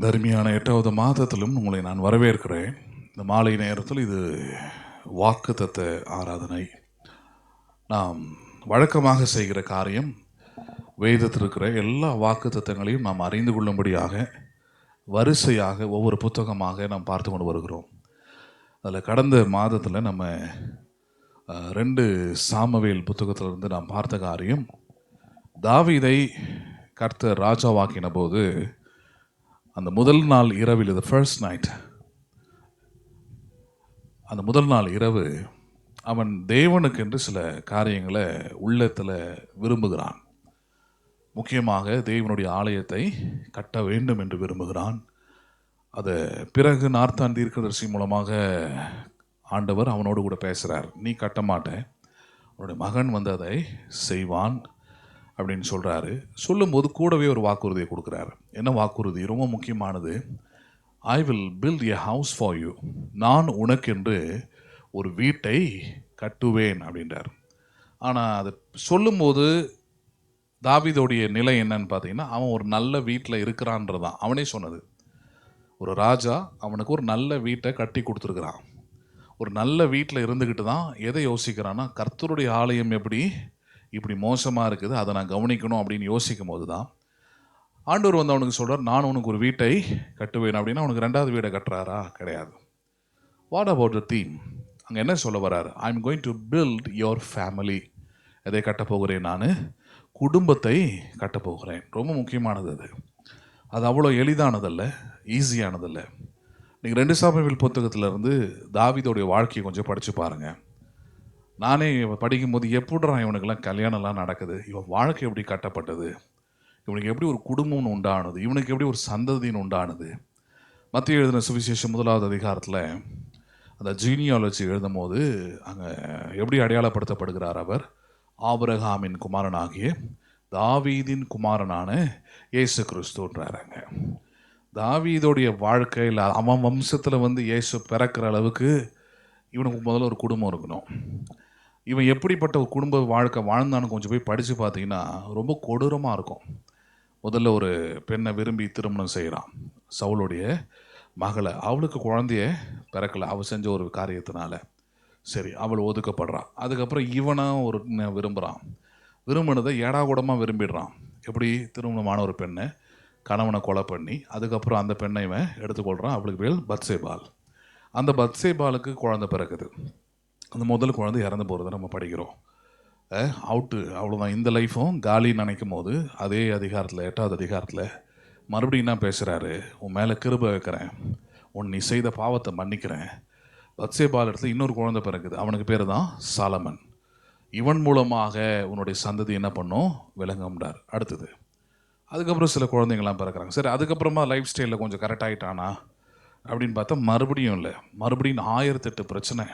தர்மியான 8வது மாதத்திலும் உங்களை நான் வரவேற்கிறேன். இந்த மாலை நேரத்தில் இது வாக்குத்தத்த ஆராதனை. நாம் வழக்கமாக செய்கிற காரியம், வேதத்தில் இருக்கிற எல்லா வாக்குத்தத்தங்களையும் நாம் அறிந்து கொள்ளும்படியாக வரிசையாக ஒவ்வொரு புத்தகமாக நாம் பார்த்து கொண்டு வருகிறோம். அதில் கடந்த மாதத்தில் நம்ம 2 சாமுவேல் புத்தகத்திலிருந்து நாம் பார்த்த காரியம், தாவீதை கர்த்தர் ராஜாவாக்கின போது அந்த முதல் நாள் இரவில், the first night, அந்த முதல் நாள் இரவு அவன் தேவனுக்கென்று சில காரியங்களை உள்ளத்தில் விரும்புகிறான். முக்கியமாக தேவனுடைய ஆலயத்தை கட்ட வேண்டும் என்று விரும்புகிறான். அது பிறகு நார்த்தான் தீர்க்கதரிசி மூலமாக ஆண்டவர் அவனோடு கூட பேசுகிறார். நீ கட்ட மாட்ட, உன்னுடைய மகன் வந்து அதை செய்வான் அப்படின்னு சொல்கிறாரு. சொல்லும்போது கூடவே ஒரு வாக்குறுதியை கொடுக்குறாரு. என்ன வாக்குறுதி? ரொம்ப முக்கியமானது. I will build a house for you, நான் உனக்கென்று ஒரு வீட்டை கட்டுவேன் அப்படின்றார். ஆனால் அது சொல்லும்போது தாவீதோடைய நிலை என்னன்னு பார்த்தீங்கன்னா, அவன் ஒரு நல்ல வீட்டில் இருக்கிறான்றதான் அவனே சொன்னது. ஒரு ராஜா அவனுக்கு ஒரு நல்ல வீட்டை கட்டி கொடுத்துருக்குறான். ஒரு நல்ல வீட்டில் இருந்துக்கிட்டு தான் எதை யோசிக்கிறான்னா, கர்த்தருடைய ஆலயம் இப்படி மோசமாக இருக்குது, அதை நான் கவனிக்கணும் அப்படின்னு யோசிக்கும் போது தான் ஆண்டவர் வந்து அவனுக்கு சொல்கிறார், நான் உனக்கு ஒரு வீட்டை கட்டுவேன் அப்படின்னா அவனுக்கு 2வது வீடை கட்டுறாரா? கிடையாது. What about the theme? அங்கே என்ன சொல்ல வர்றாரு? I am going to build your family. எதை கட்டப்போகிறேன்? நான் குடும்பத்தை கட்டப்போகிறேன். ரொம்ப முக்கியமானது அது. அது அவ்வளோ எளிதானதல்ல, ஈஸியானதல்ல. நீங்கள் 2 சாமுவேல் புத்தகத்திலேருந்து தாவீதோடைய வாழ்க்கையை கொஞ்சம் படித்து பாருங்கள். நானே படிக்கும்போது எப்படிடா இவனுக்கெல்லாம் கல்யாணம்லாம் நடக்குது, இவன் வாழ்க்கை எப்படி கட்டப்பட்டது, இவனுக்கு எப்படி ஒரு குடும்பம்னு உண்டானது, இவனுக்கு எப்படி ஒரு சந்ததின்னு உண்டானது. மத்திய எழுதின சுவிசேஷம் 1வது அதிகாரத்தில் அந்த ஜீனியாலஜி எழுதும் போது அங்கே எப்படி அடையாளப்படுத்தப்படுகிறார்? அவர் ஆபிரகாமின் குமாரனாகிய தாவீதின் குமாரனான இயேசு கிறிஸ்துன்றாங்க. தாவீதோடைய வாழ்க்கையில் அவன் வம்சத்தில் வந்து இயேசு பிறக்கிற அளவுக்கு இவனுக்கு முதல்ல ஒரு குடும்பம் இருக்கணும். இவன் எப்படிப்பட்ட ஒரு குடும்ப வாழ்க்கை வாழ்ந்தான்னு கொஞ்சம் போய் படித்து பார்த்தீங்கன்னா ரொம்ப கொடூரமாக இருக்கும். முதல்ல ஒரு பெண்ணை விரும்பி திருமணம் செய்கிறான், சவுளுடைய மகளை. அவளுக்கு குழந்தைய பிறக்கலை, அவள் செஞ்ச ஒரு காரியத்தினால. சரி, அவள் ஒதுக்கப்படுறான். அதுக்கப்புறம் இவனும் ஒரு விரும்புகிறான். விரும்பினதை ஏடாகூடமாக விரும்பிடுறான். எப்படி? திருமணமான ஒரு பெண்ணை கணவனை கொலை பண்ணி அதுக்கப்புறம் அந்த பெண்ணை இவன் எடுத்துக்கொள்கிறான். அவளுக்கு பேர் பத்சேபால். அந்த பத்சேபாலுக்கு குழந்தை பிறக்குது. அந்த முதல் குழந்தை இறந்து போகிறத நம்ம படிக்கிறோம். அவ்வளோதான், இந்த லைஃப்பும் காலின்னு நினைக்கும் போது அதே அதிகாரத்தில் 8வது அதிகாரத்தில் மறுபடியும் என்ன பேசுகிறாரு? உன் மேலே கிருபை வைக்கிறேன், நீ செய்த பாவத்தை மன்னிக்கிறேன். பத்சேபால் இடத்துல இன்னொரு குழந்தை பிறகுது. அவனுக்கு பேர் தான் சாலமன். இவன் மூலமாக உன்னுடைய சந்ததி என்ன பண்ணும்? விளங்கும்டார். அடுத்தது அதுக்கப்புறம் சில குழந்தைங்கள்லாம் பிறக்கிறாங்க. சரி, அதுக்கப்புறமா லைஃப் ஸ்டைலில் கொஞ்சம் கரெக்ட் ஆகிட்டானா அப்படின்னு பார்த்தா மறுபடியும் இல்லை. மறுபடியும் 1008 பிரச்சனை.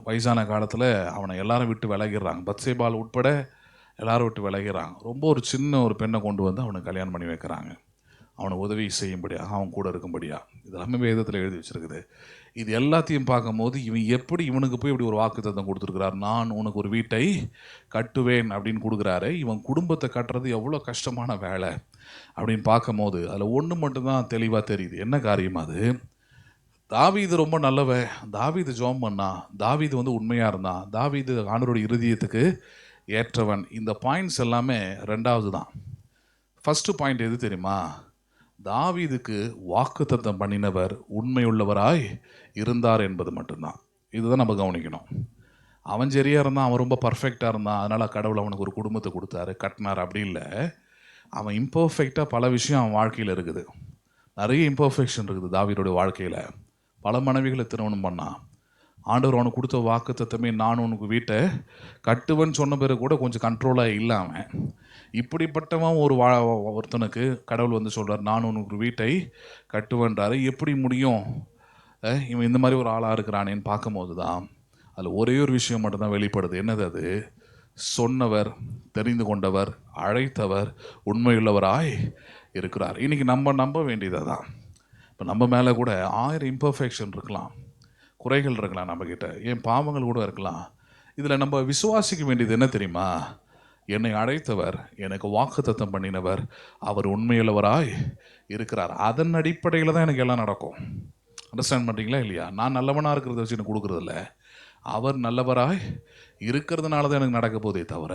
வயசான காலத்தில் அவனை எல்லாரும் விட்டு விலகிடுறாங்க. பத்சேபால் உட்பட எல்லாரும் விட்டு விலகிறாங்க. ரொம்ப ஒரு சின்ன ஒரு பெண்ணை கொண்டு வந்து அவனுக்கு கல்யாணம் பண்ணி வைக்கிறாங்க. அவனை உதவி செய்யும்படியாக, அவன் கூட இருக்கும்படியா. இதெல்லாமே வேதத்தில் எழுதி வச்சுருக்குது. இது எல்லாத்தையும் பார்க்கும்போது இவனுக்கு போய் இப்படி ஒரு வாக்குத்தத்தம் கொடுத்துருக்கிறார். நான் உனக்கு ஒரு வீட்டை கட்டுவேன் அப்படின்னு கொடுக்குறாரு. இவன் குடும்பத்தை கட்டுறது எவ்வளோ கஷ்டமான வேலை அப்படின்னு பார்க்கும்போது அதில் ஒன்று மட்டும்தான் தெளிவாக தெரியுது. என்ன காரியம் அது? தாவீது ரொம்ப நல்லவன், தாவீது ஜெபம் பண்ணான், தாவீது வந்து உண்மையாக இருந்தான், தாவீது ஆண்டவருடைய இருதயத்துக்கு ஏற்றவன். இந்த பாயிண்ட்ஸ் எல்லாமே 2வது தான். ஃபஸ்ட்டு பாயிண்ட் எது தெரியுமா? தாவீதுக்கு வாக்குத்தத்தம் பண்ணினவர் உண்மையுள்ளவராய் இருந்தார் என்பது மட்டும்தான். இதுதான் நம்ம கவனிக்கணும். அவன் சரியாக இருந்தான், அவன் ரொம்ப பர்ஃபெக்டாக இருந்தான், அதனால் கடவுள் அவனுக்கு ஒரு குடும்பத்தை கொடுத்தாரு, கட்டினார். அப்படி இல்லை. அவன் இம்பர்ஃபெக்டாக பல விஷயம் அவன் வாழ்க்கையில் இருக்குது. நிறைய இம்பர்ஃபெக்ஷன் இருக்குது தாவீதுடைய வாழ்க்கையில். பல மனைவிகளை திருமணம் பண்ணான். ஆண்டவர் அவனுக்கு கொடுத்த வாக்குத்தத்தமே, நான் உனக்கு வீட்டை கட்டுவேன்னு சொன்ன பிறகு கூட கொஞ்சம் கண்ட்ரோலாக இல்லாமல் இப்படிப்பட்டவன் ஒருத்தனுக்கு கடவுள் வந்து சொல்கிறார், நான் உனக்கு வீட்டை கட்டுவேன்றாரு. எப்படி முடியும்? இவன் இந்த மாதிரி ஒரு ஆளாக இருக்கிறானேன்னு பார்க்கும்போது தான் அதில் ஒரே ஒரு விஷயம் மட்டும்தான் வெளிப்படுது. என்னது அது? சொன்னவர், தெரிந்து கொண்டவர், அழைத்தவர் உண்மையுள்ளவராய் இருக்கிறார். இன்றைக்கி நம்ம நம்ப வேண்டியதை தான். இப்போ நம்ம மேலே கூட 1000 இம்பர்ஃபெக்ஷன் இருக்கலாம், குறைகள் இருக்கலாம், நம்மக்கிட்ட ஏன் பாவங்கள் கூட இருக்கலாம். இதில் நம்ம விசுவாசிக்க வேண்டியது என்ன தெரியுமா? என்னை அழைத்தவர், எனக்கு வாக்குத்தத்தம் பண்ணினவர், அவர் உண்மையுள்ளவராய் இருக்கிறார். அதன் அடிப்படையில் தான் எனக்கு எல்லாம் நடக்கும். அண்டர்ஸ்டாண்ட் பண்ணுறீங்களா இல்லையா? நான் நல்லவனாக இருக்கிறத வச்சு எனக்கு கொடுக்குறதில்ல. அவர் நல்லவராய் இருக்கிறதுனால தான் எனக்கு நடக்க போதே தவிர,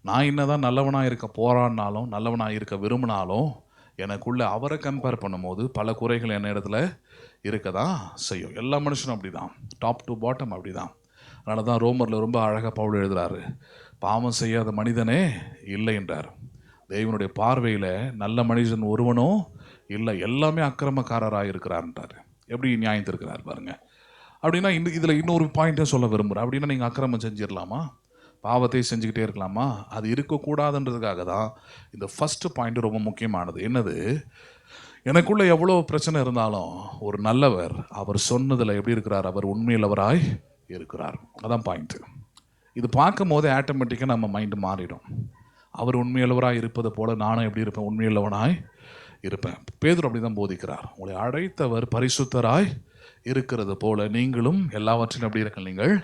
நான் என்னதான் நல்லவனாக இருக்க போராடினாலும் நல்லவனாக இருக்க விரும்பினாலும் எனக்குள்ளே அவரை கம்பேர் பண்ணும்போது பல குறைகள் என்ன இடத்துல இருக்க தான் செய்யும். எல்லா மனுஷனும் அப்படி தான், டாப் டு பாட்டம் அப்படி தான். அதனால தான் ரோமரில் ரொம்ப அழகாக பவுல் எழுதுகிறாரு, பாவம் செய்யாத மனிதனே இல்லை என்றார். தேவனுடைய பார்வையில் நல்ல மனிதன் ஒருவனும் இல்லை, எல்லாமே அக்கிரமக்காரராக இருக்கிறார்ன்றார். எப்படி நியாயத்திருக்கிறார் பாருங்க. அப்படின்னா இதில் இன்னொரு பாயிண்ட்டை சொல்ல விரும்புகிறேன். அப்படின்னா நீங்கள் அக்கிரமம் செஞ்சிடலாமா, பாவத்தை செஞ்சுக்கிட்டே இருக்கலாமா? அது இருக்கக்கூடாதுன்றதுக்காக தான் இந்த ஃபஸ்ட்டு பாயிண்ட் ரொம்ப முக்கியமானது. என்னது, எனக்குள்ளே எவ்வளோ பிரச்சனை இருந்தாலும் ஒரு நல்லவர் அவர் சொன்னதில் எப்படி இருக்கிறார், அவர் உண்மையுள்ளவராய் இருக்கிறார். அதான் பாயிண்ட்டு. இது பார்க்கும் போதே ஆட்டோமேட்டிக்காக நம்ம மைண்டு மாறிடும். அவர் உண்மையுள்ளவராய் இருப்பது போல நானும் எப்படி இருப்பேன், உண்மையுள்ளவனாய் இருப்பேன். பேதுரு அப்படி தான் போதிக்கிறார், உங்களை அழைத்தவர் பரிசுத்தராய் இருக்கிறது போல நீங்களும் எல்லாவற்றிலும் எப்படி இருக்க நீங்கள்.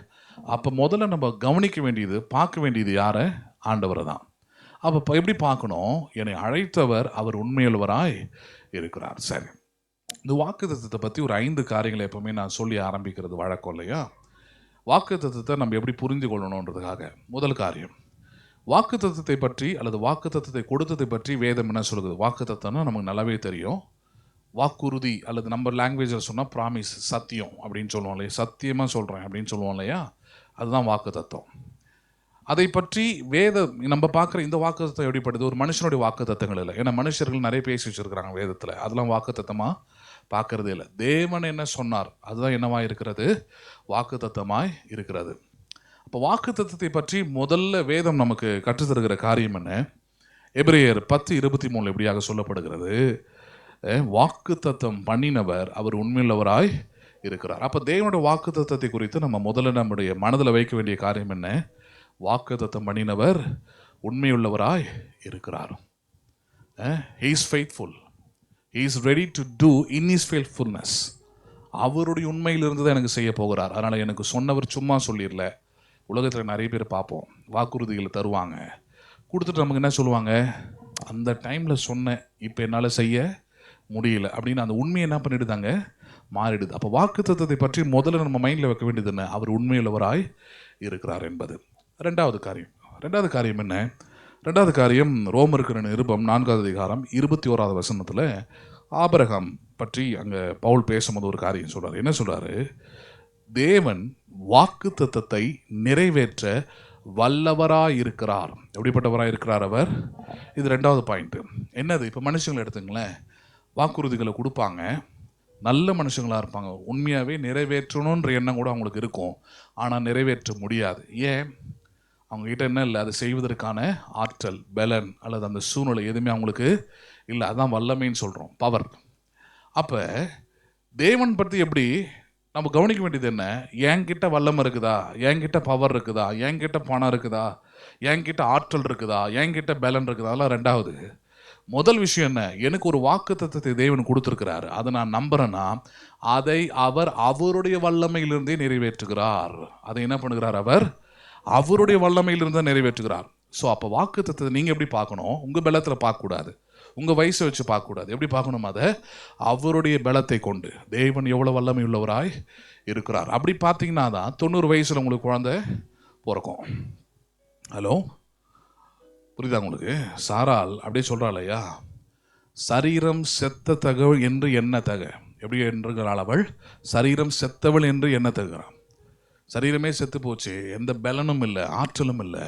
அப்போ முதல்ல நம்ம கவனிக்க வேண்டியது, பார்க்க வேண்டியது யாரை, ஆண்டவரை தான். அப்போ எப்படி பார்க்கணும், என்னை அழைத்தவர் அவர் உண்மையுள்ளவராய் இருக்கிறார். சரி, இந்த வாக்குத்தத்தத்தை பற்றி ஒரு 5 காரியங்களை எப்பவுமே நான் சொல்லி ஆரம்பிக்கிறது வழக்கம் இல்லையா? வாக்குத்தத்தத்தை நம்ம எப்படி புரிந்து கொள்ளணுன்றதுக்காக முதல் காரியம், வாக்குத்தத்தத்தை பற்றி அல்லது வாக்குத்தத்தத்தை கொடுத்ததை பற்றி வேதம் என்ன சொல்லுது. வாக்குத்தத்தம்னா நமக்கு நல்லாவே தெரியும், வாக்குறுதி அல்லது நம்ம லாங்குவேஜில் சொன்னால் ப்ராமிஸ், சத்தியம் அப்படின்னு சொல்லுவோம் இல்லையா, சத்தியமாக சொல்கிறேன் அப்படின்னு சொல்லுவோம் இல்லையா, அதுதான் வாக்குத்தத்தம். அதை பற்றி நம்ம பார்க்குற இந்த வாக்குத்தத்தம் எப்படிப்படுது, ஒரு மனுஷனுடைய வாக்குத்தத்தங்கள் இல்லை. ஏன்னா மனுஷர்கள் நிறைய பேசி வச்சுருக்கிறாங்க வேதத்தில், அதெல்லாம் வாக்குத்தத்தமாக பார்க்கறதே இல்லை. தேவன் என்ன சொன்னார் அதுதான் என்னவாக இருக்கிறது, வாக்குத்தத்தமாய் இருக்கிறது. அப்போ வாக்குத்தத்தத்தை பற்றி முதல்ல வேதம் நமக்கு கற்றுத்தருகிற காரியம் என்ன, எபிரேயர் 10:23 எப்படியாக சொல்லப்படுகிறது, வாக்குத்தத்தம் பண்ணினவர் அவர் உண்மையுள்ளவராய் இருக்கிறார். அப்போ தேவனுடைய வாக்குத்தத்தத்தை குறித்து நம்ம முதல்ல நம்முடைய மனதில் வைக்க வேண்டிய காரியம் என்ன, வாக்குத்தத்தம் பண்ணினவர் உண்மையுள்ளவராய் இருக்கிறார். he is faithful, he is ready to do in his faithfulness. அவருடைய உண்மையிலிருந்து தான் எனக்கு செய்ய போகிறார். அதனால் எனக்கு சொன்னவர் சும்மா சொல்லிடல. உலகத்தில் நிறைய பேர் பார்ப்போம், வாக்குறுதிகளை தருவாங்க, கொடுத்துட்டு நமக்கு என்ன சொல்லுவாங்க, அந்த டைமில் சொன்னேன், இப்போ என்னால் செய்ய முடியல அப்படின்னு அந்த உண்மையை என்ன பண்ணிடுதாங்க, மாறிடுது. அப்போ வாக்குத்தத்தத்தை பற்றி முதல்ல நம்ம மைண்டில் வைக்க வேண்டியது என்ன, அவர் உண்மையுள்ளவராய் இருக்கிறார் என்பது. ரெண்டாவது காரியம் என்ன, ரெண்டாவது காரியம் ரோமருக்கு நிருபம் 4:21 வசனத்தில் ஆபிரகாம் பற்றி அங்கே பவுல் பேசும்போது ஒரு காரியம் சொல்கிறார். என்ன சொல்கிறாரு, தேவன் வாக்குத்தத்தத்தை நிறைவேற்ற வல்லவராய் இருக்கிறார். எப்படிப்பட்டவராய் இருக்கிறார் அவர், இது ரெண்டாவது பாயிண்ட். என்னது, இப்போ மனுஷங்களை எடுத்துங்களேன், வாக்குறுதிகளை கொடுப்பாங்க, நல்ல மனுஷங்களாக இருப்பாங்க, உண்மையாகவே நிறைவேற்றணுன்ற எண்ணம் கூட அவங்களுக்கு இருக்கும், ஆனால் நிறைவேற்ற முடியாது. ஏன், அவங்ககிட்ட என்ன இல்லை, அதை செய்வதற்கான ஆற்றல், பலன் அல்லது அந்த சூழ்நிலை எதுவுமே அவங்களுக்கு இல்லை. அதுதான் வல்லமைன்னு சொல்கிறோம், பவர். அப்போ தேவன் பற்றி எப்படி நம்ம கவனிக்க வேண்டியது என்ன, என்கிட்ட வல்லம் இருக்குதா, என்கிட்ட பவர் இருக்குதா, என்கிட்ட பணம் இருக்குதா, என்கிட்ட ஆற்றல் இருக்குதா, என்கிட்ட பலன் இருக்குதா, அதெல்லாம் ரெண்டாவது. முதல் விஷயம் என்ன, எனக்கு ஒரு வாக்குத்தத்தத்தை தேவன் கொடுத்துருக்கிறாரு, அதை நான் நம்புறேன்னா அதை அவர் அவருடைய வல்லமையிலிருந்தே நிறைவேற்றுகிறார். அதை என்ன பண்ணுகிறார், அவர் அவருடைய வல்லமையிலிருந்து நிறைவேற்றுகிறார். ஸோ அப்போ வாக்குத்தத்தத்தை நீங்கள் எப்படி பார்க்கணும், உங்கள் பலத்தில் பார்க்கக்கூடாது, உங்கள் வயசை வச்சு பார்க்கக்கூடாது. எப்படி பார்க்கணும், அதை அவருடைய பலத்தை கொண்டு தேவன் எவ்வளோ வல்லமை உள்ளவராய் இருக்கிறார். அப்படி பார்த்தீங்கன்னா தான் 90 வயசில் உங்களுக்கு குழந்தை பிறக்கும். ஹலோ, புரியுதா உங்களுக்கு? சாரால் அப்படியே சொல்கிறாள் ஐயா, சரீரம் செத்த தகவல் என்று என்ன தக, எப்படி என்றுகிறாள் அவள், சரீரம் செத்தவள் என்று என்ன தகுறான். சரீரமே செத்து போச்சு, எந்த பலனும் இல்லை, ஆற்றலும் இல்லை,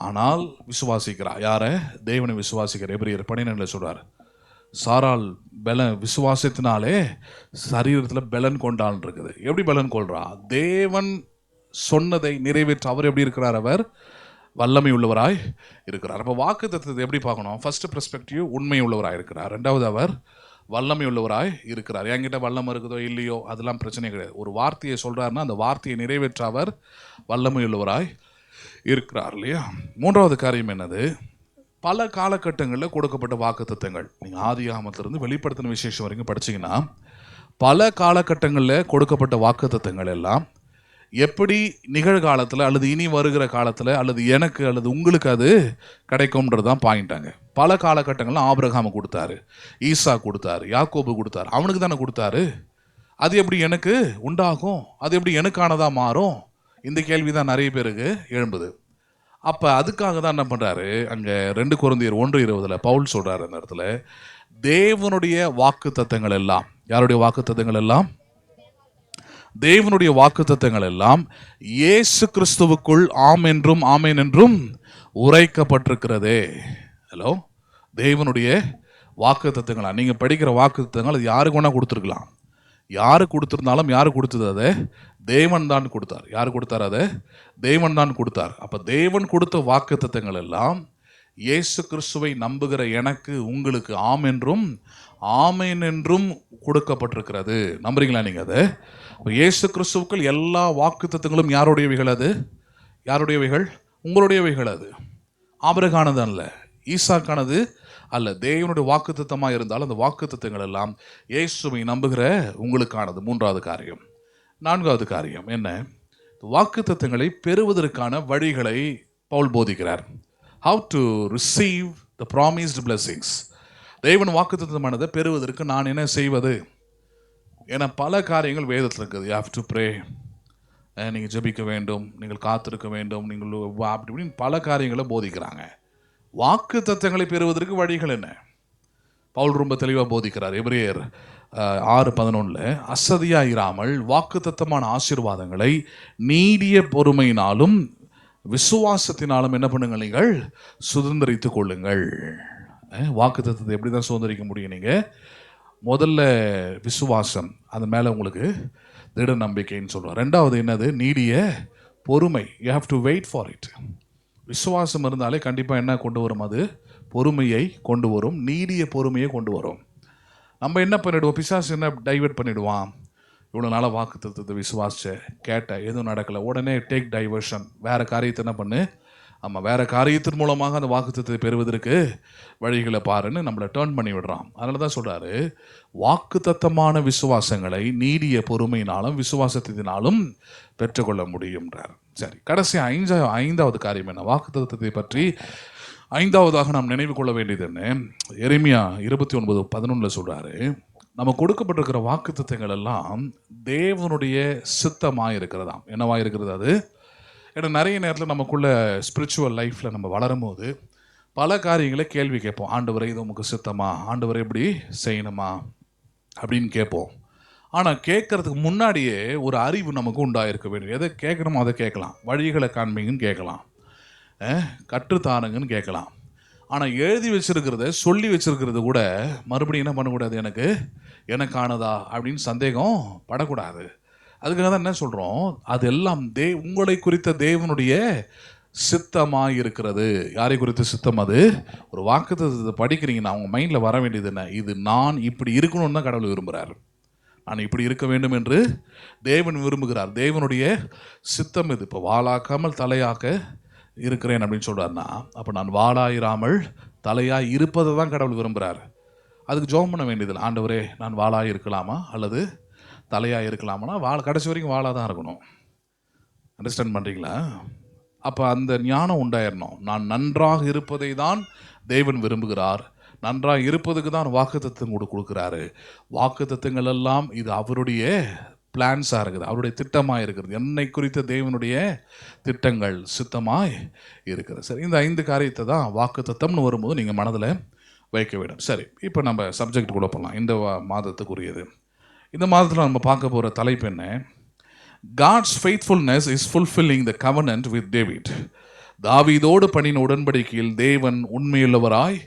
ஆனால் விசுவாசிக்கிறா. யாரை, தேவனை விசுவாசிக்கிற. எபிரேயர் 12 சொல்றார், சாரால் விசுவாசத்தினாலே சரீரத்தில் பலன் கொண்டாள் இருக்குது. எப்படி பலன் கொள்றா, தேவன் சொன்னதை நிறைவேற்ற அவர் எப்படி இருக்கிறார், அவர் வல்லமை உள்ளவராய் இருக்கிறார். அப்போ வாக்குத்தத்தத்தை எப்படி பார்க்கணும், ஃபர்ஸ்ட் பெர்ஸ்பெக்டிவ் உண்மை உள்ளவராய் இருக்கிறார், ரெண்டாவது அவர் வல்லமை உள்ளவராய் இருக்கிறார். என்கிட்ட வல்லம் இருக்குதோ இல்லையோ அதெல்லாம் பிரச்சனை கிடையாது. ஒரு வார்த்தையை சொல்றாருன்னா அந்த வார்த்தையை நிறைவேற்ற அவர் வல்லமை உள்ளவராய் இருக்கிறார் இல்லையா. மூன்றாவது காரியம் என்னது, பல காலகட்டங்களில் கொடுக்கப்பட்ட வாக்குத்தத்தங்கள். நீங்கள் ஆதியாகமத்திலிருந்து வெளிப்படுத்தின விசேஷம் வரைக்கும் படிச்சிங்கன்னா பல காலகட்டங்களில் கொடுக்கப்பட்ட வாக்குத்தத்தங்கள் எல்லாம் எப்படி நிகழ்காலத்தில் அல்லது இனி வருகிற காலத்தில் அல்லது எனக்கு அல்லது உங்களுக்கு அது கிடைக்கும்ன்றது தான் பாயிண்டாங்க. பல காலகட்டங்களில் ஆபிரகாமு கொடுத்தாரு, ஈசா கொடுத்தாரு, யாக்கோபு கொடுத்தாரு. அவனுக்கு தானே கொடுத்தாரு. அது எப்படி எனக்கு உண்டாகும், அது எப்படி எனக்கானதாக மாறும், இந்த கேள்வி தான் நிறைய பேருக்கு எழும்புது. அப்போ அதுக்காக தான் என்ன பண்ணுறாரு, அங்கே 2 கொரிந்தியர் 1:20 பவுல் சொல்கிறார் அந்த இடத்துல, தேவனுடைய வாக்கு தத்தங்கள் எல்லாம், யாருடைய வாக்கு தத்தங்கள் எல்லாம், தேவனுடைய வாக்கு தத்தங்கள் எல்லாம் இயேசு கிறிஸ்துவுக்குள் ஆம் என்றும் ஆமேன் என்றும் உரைக்கப்பட்டிருக்கிறதே. ஹலோ, தேவனுடைய வாக்கு தத்தங்களா? நீங்கள் படிக்கிற வாக்கு தத்தங்கள் அது யாருக்கு வேணால் கொடுத்துருக்கலாம். யாரு கொடுத்துருந்தாலும், யாரு கொடுத்தது அதை தேவன் தான் கொடுத்தார். யார் கொடுத்தார்? அதை தேவன் தான் கொடுத்தார். அப்போ தேவன் கொடுத்த வாக்கு தத்தங்கள் எல்லாம் இயேசு கிறிஸ்துவை நம்புகிற எனக்கு உங்களுக்கு ஆம் என்றும் ஆமேன் என்றும் கொடுக்கப்பட்டிருக்கிறது. நம்புறீங்களா நீங்கள்? அதை இயேசு கிறிஸ்துவுக்குள் எல்லா வாக்கு தத்தங்களும் யாருடையவைகள்? அது யாருடையவைகள்? உங்களுடையவைகள். அது ஆபிரகானது அல்ல, ஈசாக்கானது அல்ல. தேவனுடைய வாக்கு தத்தமாக இருந்தாலும் அந்த வாக்கு தத்தங்கள் எல்லாம் இயேசுவை நம்புகிற உங்களுக்கானது. 3வது காரியம். 4வது காரியம் என்ன? வாக்கு தத்தங்களை பெறுவதற்கான வழிகளை Pavul போதிக்கிறார். How to receive the promised blessings. தேவன் வாக்கு தத்தமானதை பெறுவதற்கு நான் என்ன செய்வது? ஏன்னா பல காரியங்கள் வேதத்தில் இருக்குது. You have to pray, நீங்கள் ஜெபிக்க வேண்டும், நீங்கள் காத்திருக்க வேண்டும், நீங்கள் அப்படி இப்படின்னு பல காரியங்களை போதிக்கிறாங்க. வாக்கு தத்தங்களை பெறுவதற்கு வழிகள் என்ன? பவுல் ரொம்ப தெளிவாக போதிக்கிறார். எபிரேயர் 6:11 அசதியாயிராமல் வாக்கு தத்தமான ஆசீர்வாதங்களை நீடிய பொறுமையினாலும் விசுவாசத்தினாலும் என்ன பண்ணுங்கள், நீங்கள் சுதந்திரித்துக் கொள்ளுங்கள். வாக்கு தத்தத்தை எப்படி தான் சுதந்திரிக்க முடியும்? நீங்கள் முதல்ல விசுவாசம், அது மேலே உங்களுக்கு திட நம்பிக்கைன்னு சொல்லுவோம். 2வது என்னது? நீடிய பொறுமை. You have to wait for it. விசுவாசம் இருந்தாலே கண்டிப்பாக என்ன கொண்டு வரும்? அது பொறுமையை கொண்டு வரும், நீடிய பொறுமையை கொண்டு வரும். நம்ம என்ன பண்ணிவிடுவோம்? பிசாசு என்ன டைவர்ட் பண்ணிவிடுவான்? இவ்வளோ நாளாக வாக்கு தத்துவத்தை விசுவாசிச்ச, கேட்ட, எதுவும் நடக்கலை, உடனே டேக் டைவர்ஷன், வேறு காரியத்தை என்ன பண்ணு, ஆமாம் வேறு காரியத்தின் மூலமாக அந்த வாக்கு தத்துவத்தை பெறுவதற்கு வழிகளை பாருன்னு நம்மளை டேர்ன் பண்ணி விடுறான். அதனால தான் சொல்கிறாரு, வாக்கு தத்தமான விசுவாசங்களை நீடிய பொறுமையினாலும் விசுவாசத்தினாலும் பெற்றுக்கொள்ள முடியும்ன்றார். சரி, கடைசி 5வது காரியம் என்ன? வாக்கு தத்துவத்தை பற்றி 5வதாக நாம் நினைவு கொள்ள வேண்டியது என்ன? எரேமியா 29:11 சொல்கிறாரு, நம்ம கொடுக்கப்பட்டிருக்கிற வாக்கு தத்தங்கள் எல்லாம் தேவனுடைய சித்தமாக இருக்கிறதாம். என்னவாக இருக்கிறது அது? ஏன்னா நிறைய நேரத்தில் நமக்குள்ள ஸ்பிரிச்சுவல் லைஃப்பில் நம்ம வளரும் போது பல காரியங்களை கேள்வி கேட்போம். ஆண்டவரை இது உமக்கு சித்தமா, ஆண்டவரை எப்படி செய்யணுமா அப்படின்னு கேட்போம். ஆனால் கேட்கறதுக்கு முன்னாடியே ஒரு அறிவு நமக்கு உண்டாயிருக்க வேண்டும். எதை கேட்கணுமோ அதை கேட்கலாம், வழிகளை காண்பீங்கன்னு கேட்கலாம், கற்றுத்தானுங்கன்னு கேட்கலாம். ஆனால் எழுதி வச்சிருக்கிறத, சொல்லி வச்சிருக்கிறது கூட மறுபடியும் என்ன பண்ணக்கூடாது? எனக்கானதா அப்படின்னு சந்தேகம் படக்கூடாது. அதுக்காக தான் என்ன சொல்கிறோம், அது எல்லாம் உங்களை குறித்த தேவனுடைய சித்தமாக இருக்கிறது. யாரை குறித்த சித்தம்? அது ஒரு வாக்குத்தத்தத்தை படிக்கிறீங்கன்னா அவங்க மைண்டில் வர வேண்டியது என்ன? இது நான் இப்படி இருக்கணும்னு தான் கடவுள் விரும்புகிறார். நான் இப்படி இருக்க வேண்டும் என்று தேவன் விரும்புகிறார். தேவனுடைய சித்தம் இது. இப்போ வாளாக்காமல் தலையாக்க இருக்கிறேன் அப்படின்னு சொல்கிறாருன்னா, அப்போ நான் வாளாயிராமல் தலையாக இருப்பதை தான் கடவுள் விரும்புகிறார். அதுக்கு ஜெபம் பண்ண வேண்டியதில்லை. ஆண்டவரே நான் வாளாக இருக்கலாமா அல்லது தலையாக இருக்கலாமான்னா கடைசி வரைக்கும் வாளாக தான் இருக்கணும். அண்டர்ஸ்டாண்ட் பண்ணுறீங்களா? அப்போ அந்த ஞானம் உண்டாயிடணும். நான் நன்றாக இருப்பதை தான் தேவன் விரும்புகிறார். நன்றாக இருப்பதுக்கு தான் வாக்குத்தத்தம் கொடுக்குறாரு. வாக்குத்தத்தங்கள் எல்லாம் இது அவருடைய பிளான்ஸாக இருக்குது, அவருடைய திட்டமாக இருக்கிறது. என்னை குறித்த தேவனுடைய திட்டங்கள் சித்தமாய் இருக்கிறது. சரி, இந்த 5 காரியத்தை தான் வாக்குத்தத்தம்னு வரும்போது நீங்கள் மனதில் வைக்க வேண்டும். சரி, இப்போ நம்ம சப்ஜெக்ட் கூட போகலாம். இந்த மாதத்துக்குரியது. இந்த மாதத்தில் நம்ம பார்க்க போகிற தலைப்பு என்ன? God's faithfulness is fulfilling the covenant with David. தாவீதோடு பண்ணின உடன்படிக்கையில் தேவன் உண்மையுள்ளவராய்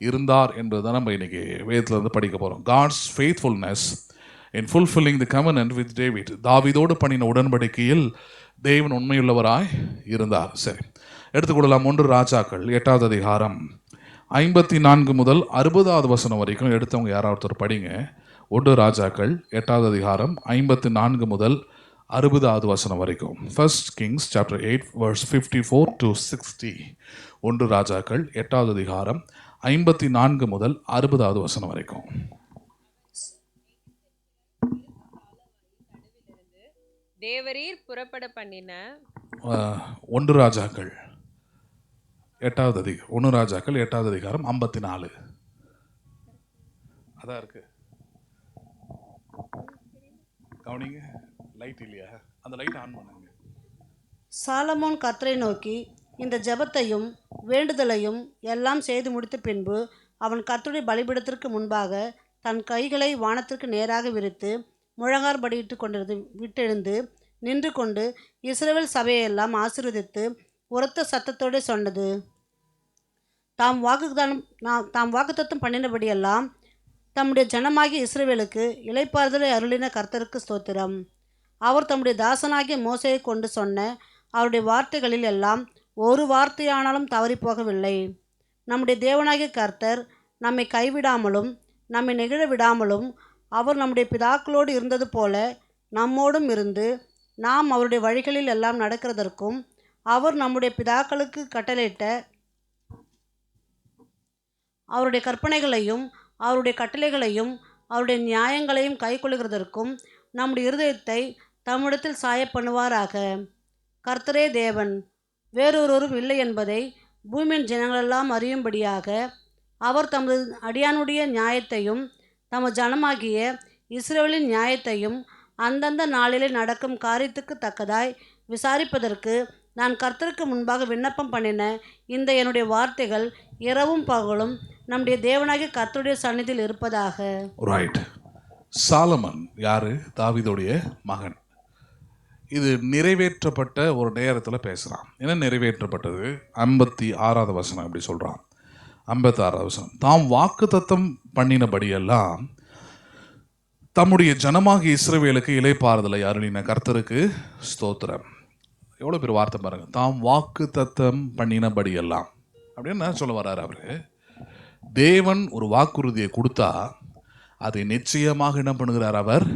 இருந்தார் என்பதுதான் நம்ம இன்னைக்கு வேதத்தில் இருந்து படிக்க போகிறோம். God's faithfulness in fulfilling the covenant with David. தாவீதோடு பண்ணின உடன்படிக்கையில் தேவன் உண்மையுள்ளவராய் இருந்தார். சரி, எடுத்துக்கொள்ளலாம். 1 ராஜாக்கள் 8வது அதிகாரம் 54 முதல் 60வது வசனம் வரைக்கும் எடுத்தவங்க யாராவது ஒருத்தர் படிங்க. 1 ராஜாக்கள் 8வது அதிகாரம் 54 முதல் 60வது வசனம் வரைக்கும். 1 Kings chapter 8 verse 54 to 60. 1 ராஜாக்கள் 8வது அதிகாரம் 54 முதல் 60வது வசனம் வரைக்கும். தேவரீர் புறப்பட பண்ணின 1 ராஜாக்கள் 8வது அதிகாரம் 54. அதான் இருக்கு, கவனிங்க. லைட் இல்லையா? அந்த லைட் ஆன் பண்ணுங்க. சாலமோன் கர்த்தரை நோக்கி இந்த ஜெபத்தையும் வேண்டுதலையும் எல்லாம் செய்து முடித்த பின்பு அவன் கர்த்தருடைய பலிபீடத்திற்கு முன்பாக தன் கைகளை வானத்திற்கு நேராக விரித்து முழங்கார்படியிட்டு கொண்டிருந்து விட்டெழுந்து நின்று கொண்டு இஸ்ரவேல் சபையெல்லாம் ஆசீர்வதித்து உரத்த சத்தத்தோடு சொன்னது: தாம் வாக்குத்தத்தம் பண்ணினபடியெல்லாம் தம்முடைய ஜனமாகிய இஸ்ரவேலுக்கு இளைப்பாறுதலை அருளின கர்த்தருக்கு ஸ்தோத்திரம். அவர் தம்முடைய தாசனாகிய மோசேயை கொண்டு சொன்ன அவருடைய வார்த்தைகளில் எல்லாம் ஒரு வார்த்தையானாலும் தவறி போகவில்லை. நம்முடைய தேவனாகிய கர்த்தர் நம்மை கைவிடாமலும் நம்மை நெகிழ விடாமலும் அவர் நம்முடைய பிதாக்களோடு இருந்தது போல நம்மோடும் இருந்து நாம் அவருடைய வழிகளில் எல்லாம் நடக்கிறதற்கும் அவர் நம்முடைய பிதாக்களுக்கு கட்டளையிட்ட அவருடைய கற்பனைகளையும் அவருடைய கட்டளைகளையும் அவருடைய நியாயங்களையும் கைக்கொள்கிறதற்கும் நம்முடைய இருதயத்தை தம்மிடத்தில் சாய பண்ணுவாராக. கர்த்தரே தேவன், வேறொருவரும் இல்லை என்பதை பூமியின் ஜனங்களெல்லாம் அறியும்படியாக அவர் தமது அடியானுடைய நியாயத்தையும் தமது ஜனமாகிய இஸ்ரவேலின் நியாயத்தையும் அந்தந்த நாளிலே நடக்கும் காரியத்துக்கு தக்கதாய் விசாரிப்பதற்கு நான் கர்த்தருக்கு முன்பாக விண்ணப்பம் பண்ணின இந்த என்னுடைய வார்த்தைகள் இரவும் பகலும் நம்முடைய தேவனாகிய கர்த்தருடைய சந்நிதியில் இருப்பதாக. ரைட். சாலமன் யாரு? தாவீதுடைய மகன். இது நிறைவேற்றப்பட்ட ஒரு நேரத்தில் பேசுகிறான். என்ன நிறைவேற்றப்பட்டது? 56வது வசனம் இப்படி சொல்கிறான். 56வது வசனம்: தாம் வாக்குத்தத்தம் பண்ணினபடியெல்லாம் தம்முடைய ஜனமாகிய இஸ்ரவேலுக்கு இளைப்பாறுதலை அருளின கர்த்தருக்கு ஸ்தோத்திரம். எவ்வளோ பேர் வார்த்தை பாருங்க. தாம் வாக்குத்தத்தம் பண்ணினபடியெல்லாம் அப்படின்னு சொல்ல வர்றாரு அவரு. தேவன் ஒரு வாக்குறுதியை கொடுத்தா அதை நிச்சயமாக என்ன பண்ணுகிறார்? அவர்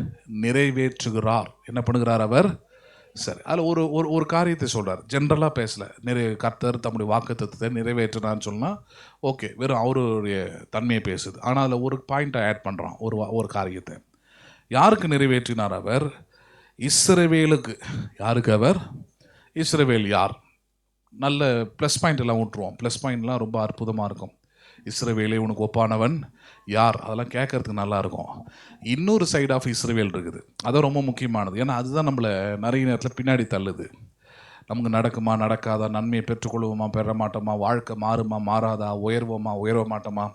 நிறைவேற்றுகிறார். என்ன பண்ணுகிறார் அவர்? சரி, அதில் ஒரு ஒரு ஒரு காரியத்தை சொல்கிறார். ஜென்ரலாக பேசலை. கர்த்தர் தம்முடைய வாக்குத்தத்தத்தை நிறைவேற்றினான்னு சொன்னால் ஓகே, வெறும் அவருடைய தன்மையை பேசுது. ஆனால் அதில் ஒரு பாயிண்ட்டை ஆட் பண்ணுறான். ஒரு காரியத்தை யாருக்கு நிறைவேற்றினார் அவர்? இஸ்ரவேலுக்கு. யாருக்கு அவர்? இஸ்ரவேல் யார்? நல்ல ப்ளஸ் பாயிண்ட் எல்லாம் விட்டுருவோம். ப்ளஸ் பாயிண்ட்லாம் ரொம்ப அற்புதமாக இருக்கும். இஸ்ரவேலே உனக்கு ஒப்பானவன் யார்? அதெல்லாம் கேட்கறதுக்கு நல்லாயிருக்கும். இன்னொரு சைடு ஆஃப் இஸ்ரவேல் இருக்குது. அதான் ரொம்ப முக்கியமானது. ஏன்னா அதுதான் நம்மளை நிறைய நேரத்தில் பின்னாடி தள்ளுது. நமக்கு நடக்குமா நடக்காதா, நன்மையை பெற்றுக்கொள்வோமா பெற மாட்டோமா, வாழ்க்கை மாறுமா மாறாதா, உயர்வோமா உயர்வ மாட்டோமா,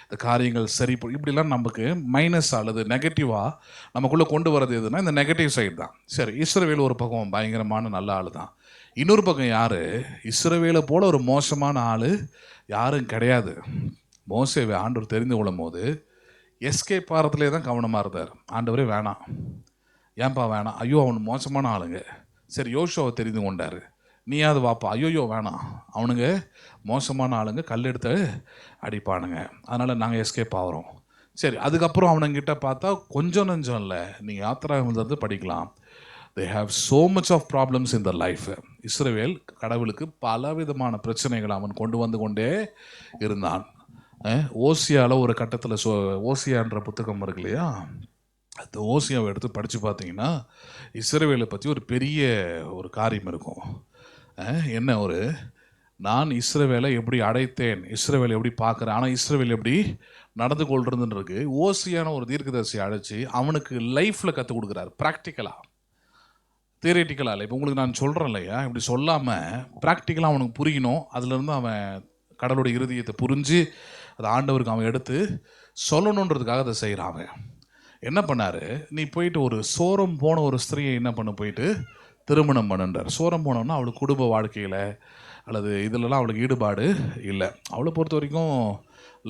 இந்த காரியங்கள் சரி இப்படிலாம் நமக்கு மைனஸ் அல்லது நெகட்டிவாக நமக்குள்ளே கொண்டு வரது எதுனா இந்த நெகட்டிவ் சைடு தான். சரி, இஸ்ரவேல் ஒரு பக்கம் பயங்கரமான நல்ல ஆள் தான். இன்னொரு பக்கம் யார்? இஸ்ரவேலை போல் ஒரு மோசமான ஆள் யாரும் கிடையாது. மோசேவை ஆண்டவர் தெரிந்து கொள்ளும் போது எஸ்கேப் ஆகிறதுலே தான் கவனமாக இருந்தார். ஆண்டவரே வேணாம், ஏன்பா வேணாம், ஐயோ அவனு மோசமான ஆளுங்க. சரி, யோசுவாவை தெரிந்து கொண்டார். நீயாவது வாப்பா, ஐயோயோ வேணாம், அவனுங்க மோசமான ஆளுங்க, கல்லெடுத்து அடிப்பானுங்க, அதனால் நாங்கள் எஸ்கேப் ஆகிறோம். சரி, அதுக்கப்புறம் அவனுங்கிட்ட பார்த்தா கொஞ்சம் நஞ்சம் இல்லை, நீங்கள் யாத்திராகமத்திலிருந்து படிக்கலாம். they have so much of problems in their life. இஸ்ரவேல் கடவுளுக்கு பலவிதமான பிரச்சனைகளை அவன் கொண்டு வந்து கொண்டே இருந்தான். ஓசியாவில் ஒரு கட்டத்தில் ஓசியான்ற புத்தகம் இருக்கு இல்லையா, அந்த ஓசியாவை எடுத்து படித்து பார்த்தீங்கன்னா இஸ்ரவேலை பற்றி ஒரு பெரிய ஒரு காரியம் இருக்கும். என்ன? நான் இஸ்ரவேலை எப்படி அடைத்தேன், இஸ்ரவேலை எப்படி பார்க்குறேன், ஆனால் இஸ்ரவேல் எப்படி நடந்து கொள்றதுன்னு இருக்கு. ஓசியான ஒரு தீர்க்கதரிசியை அழைச்சி அவனுக்கு லைஃப்பில் கற்றுக் கொடுக்குறாரு. ப்ராக்டிக்கலாக, தியரட்டிக்கலாக இல்லை. இப்போ உங்களுக்கு நான் சொல்கிறேன் இல்லையா, இப்படி சொல்லாமல் ப்ராக்டிக்கலாக அவனுக்கு புரியணும். அதுலேருந்து அவன் கடவுளுடைய இருதயத்தை புரிஞ்சு அதை ஆண்டவருக்கு அவன் எடுத்து சொல்லணுன்றதுக்காக அதை செய்கிறான். அவன் என்ன பண்ணார்? நீ போயிட்டு ஒரு சோரம் போன ஒரு ஸ்திரீயை என்ன பண்ண போயிட்டு திருமணம் பண்ணுன்றார். சோரம் போனோன்னா அவளுக்கு குடும்ப வாழ்க்கையில் அல்லது இதிலலாம் அவளுக்கு ஈடுபாடு இல்லை. அவளை பொறுத்த வரைக்கும்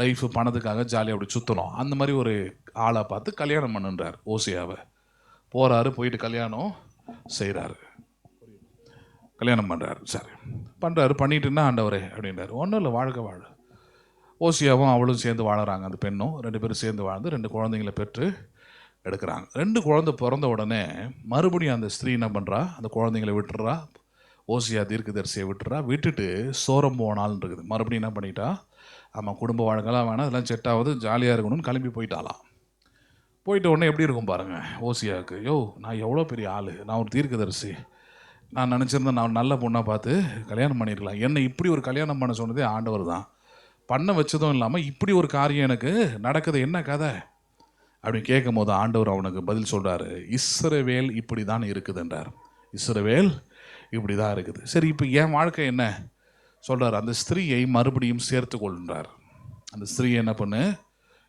லைஃப் பணத்துக்காக ஜாலியாக அப்படி சுற்றணும். அந்த மாதிரி ஒரு ஆளை பார்த்து கல்யாணம் பண்ணுன்றார் ஓசியாவை. போகிறாரு, போயிட்டு கல்யாணம் செய்கிறாரு, கல்யாணம் பண்ணுறாரு. சரி, பண்ணுறாரு. பண்ணிட்டுன்னா ஆண்டவரே அப்படின்றார். ஒன்றும் இல்லை, வாழ்க்கை வாழ. ஓசியாவும் அவளும் சேர்ந்து வாழறாங்க. அந்த பெண்ணும் 2 பேரும் சேர்ந்து வாழ்ந்து 2 குழந்தைங்களை பெற்று எடுக்கிறாங்க. 2 குழந்தை பிறந்த உடனே மறுபடியும் அந்த ஸ்திரீ என்ன பண்ணுறா? அந்த குழந்தைங்களை விட்டுறா. ஓசியா தீர்க்கதரிசியை விட்டுட்டு சோரம் போனாலும் இருக்குது. மறுபடியும் என்ன பண்ணிட்டா? ஆமாம், குடும்ப வாழ்க்கைலாம் வேணாம், அதெல்லாம் செட் ஆகுது, ஜாலியாக இருக்கணும்னு கிளம்பி போயிட்டாலாம். போயிட்ட உடனே எப்படி இருக்கும் பாருங்கள் ஓசியாவுக்கு, யோ நான் எவ்வளோ பெரிய ஆள், நான் ஒரு தீர்க்கதரிசி, நான் நினச்சிருந்தேன் நான் நல்ல பொண்ணாக பார்த்து கல்யாணம் பண்ணியிருக்கலாம், என்னை இப்படி ஒரு கல்யாணம் பண்ண சொன்னதே ஆண்டவர் தான், பண்ண வச்சதும் இல்லாமல் இப்படி ஒரு காரியம் எனக்கு நடக்குது, என்ன கதை அப்படின்னு கேட்கும் போது ஆண்டவர் அவனுக்கு பதில் சொல்கிறாரு, இஸ்ரவேல் இப்படி தான் இருக்குதுன்றார். இஸ்ரவேல் இப்படி தான் இருக்குது. சரி, இப்போ என் வாழ்க்கை என்ன சொல்கிறார், அந்த ஸ்திரீயை மறுபடியும் சேர்த்து கொள்கிறார். அந்த ஸ்திரீயை என்ன பண்ணு,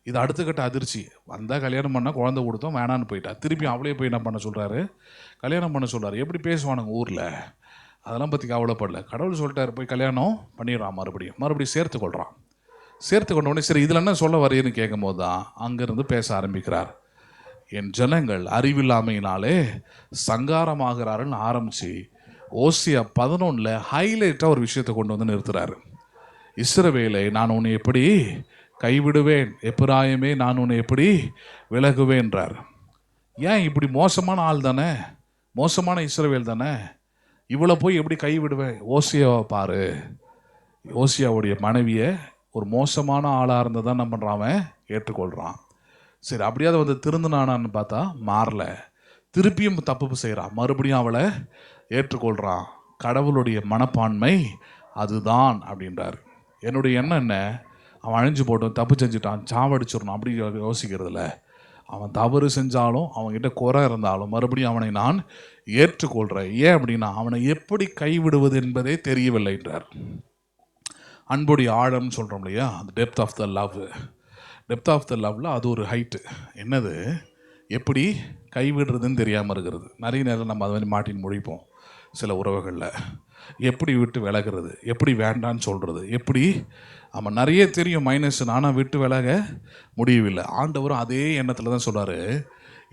இது அடுத்த கட்ட அதிர்ச்சி, வந்தால் கல்யாணம் பண்ணால் குழந்தை கொடுத்தோம் வேணான்னு போயிட்டா, திருப்பி அவளே போய் என்ன பண்ண சொல்கிறாரு, கல்யாணம் பண்ண சொல்கிறார். எப்படி பேசுவானுங்க ஊரில், அதெல்லாம் பற்றி கவலைப்படல, கடவுள் சொல்லிட்டார் போய் கல்யாணம் பண்ணிடுறான், மறுபடியும் சேர்த்து கொள்கிறான். சேர்த்து கொண்ட உடனே சரி இதில் என்ன சொல்ல வரையன்னு கேட்கும் போது தான் அங்கேருந்து பேச ஆரம்பிக்கிறார். என் ஜனங்கள் அறிவில்லாமையினாலே சங்காரமாகிறாருன்னு ஆரம்பித்து ஓசியா 11 ஹைலைட்டாக ஒரு விஷயத்தை கொண்டு வந்து நிறுத்துறாரு. இஸ்ரவேலை நான் உன்னை எப்படி கைவிடுவேன், எப்பிராயமே நான் உன்னை எப்படி விலகுவேன்றார். ஏன் இப்படி மோசமான ஆள் தானே, மோசமான இஸ்ரவேல் தானே, இவ்வளோ போய் எப்படி கைவிடுவேன்? ஓசியாவை பாரு, ஓசியாவுடைய மனைவியை ஒரு மோசமான ஆளாக இருந்ததை என்ன பண்ணுறான், அவன் ஏற்றுக்கொள்கிறான். சரி, அப்படியாவது வந்து திருந்தினானான்னு பார்த்தா மாறல, திருப்பியும் தப்பு செய்கிறான், மறுபடியும் அவளை ஏற்றுக்கொள்கிறான். கடவுளுடைய மனப்பான்மை அதுதான் அப்படின்றார். என்னுடைய எண்ணம் என்ன, அவன் அழிஞ்சு போட்டோம், தப்பு செஞ்சுட்டான், சாவடிச்சிடணும் அப்படி யோசிக்கிறதில்ல. அவன் தவறு செஞ்சாலும் அவன்கிட்ட குறை இருந்தாலும் மறுபடியும் அவனை நான் ஏற்றுக்கொள்கிறேன். ஏன் அப்படின்னா அவனை எப்படி கைவிடுவது என்பதே தெரியவில்லை என்றார். அன்புடைய ஆழம்னு சொல்கிறோம் இல்லையா, அந்த depth of the love, depth of the லவ்வில் அது ஒரு ஹைட்டு. என்னது, எப்படி கைவிடுறதுன்னு தெரியாமல் இருக்கிறது. நிறைய நேரம் நம்ம அதை மாதிரி மாட்டின்னு முழிப்போம் சில உறவுகளில். எப்படி விட்டு விலகிறது, எப்படி வேண்டான்னு சொல்கிறது, எப்படி அவன் நிறைய தெரியும் மைனஸ், ஆனால் விட்டு விலக முடியவில்லை. ஆண்டவரும் அதே எண்ணத்தில் தான் சொல்கிறாரு,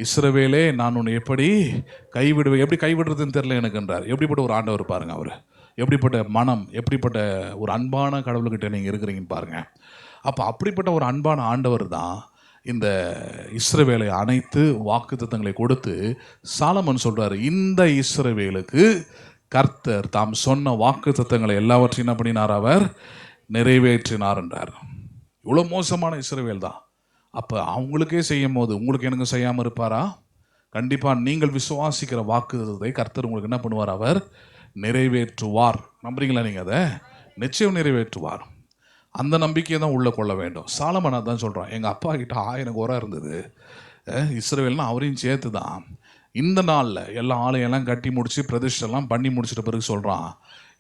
இஸ்ரவேலே நான் உன்னை எப்படி கைவிடுவேன், எப்படி கைவிடுறதுன்னு தெரியல எனக்குன்றார். எப்படிப்பட்ட ஒரு ஆண்டவர் பாருங்கள், அவர் எப்படிப்பட்ட மனம், எப்படிப்பட்ட ஒரு அன்பான கடவுள்கிட்ட நீங்கள் இருக்கிறீங்கன்னு பாருங்கள். அப்போ அப்படிப்பட்ட ஒரு அன்பான ஆண்டவர் தான் இந்த இஸ்ரவேலை அனைத்து வாக்குத்தத்தங்களை கொடுத்து சாலமன் சொல்கிறார், இந்த இஸ்ரவேலுக்கு கர்த்தர் தாம் சொன்ன வாக்குத்தத்தங்களை எல்லாவற்றையும் என்ன பண்ணினார், அவர் நிறைவேற்றினார் என்றார். இவ்வளோ மோசமான இஸ்ரவேல் தான். அப்போ அவங்களுக்கே செய்யும் போது உங்களுக்கு எனக்கு செய்யாமல் இருப்பாரா? கண்டிப்பாக நீங்கள் விசுவாசிக்கிற வாக்குத்தத்தை கர்த்தர் உங்களுக்கு என்ன பண்ணுவார், அவர் நிறைவேற்றுவார். நம்புறீங்களா நீங்கள்? அதை நிச்சயம் நிறைவேற்றுவார். அந்த நம்பிக்கையை தான் உள்ளே கொள்ள வேண்டும். சாலமன் தான் சொல்கிறான், எங்கள் அப்பா கிட்ட 1000 குறை இருந்தது, இஸ்ரவேல்னா அவரையும் சேர்த்து தான். இந்த நாளில் எல்லா ஆலயெல்லாம் கட்டி முடித்து பிரதிஷ்டெல்லாம் பண்ணி முடிச்சிட்ட பிறகு சொல்கிறான்,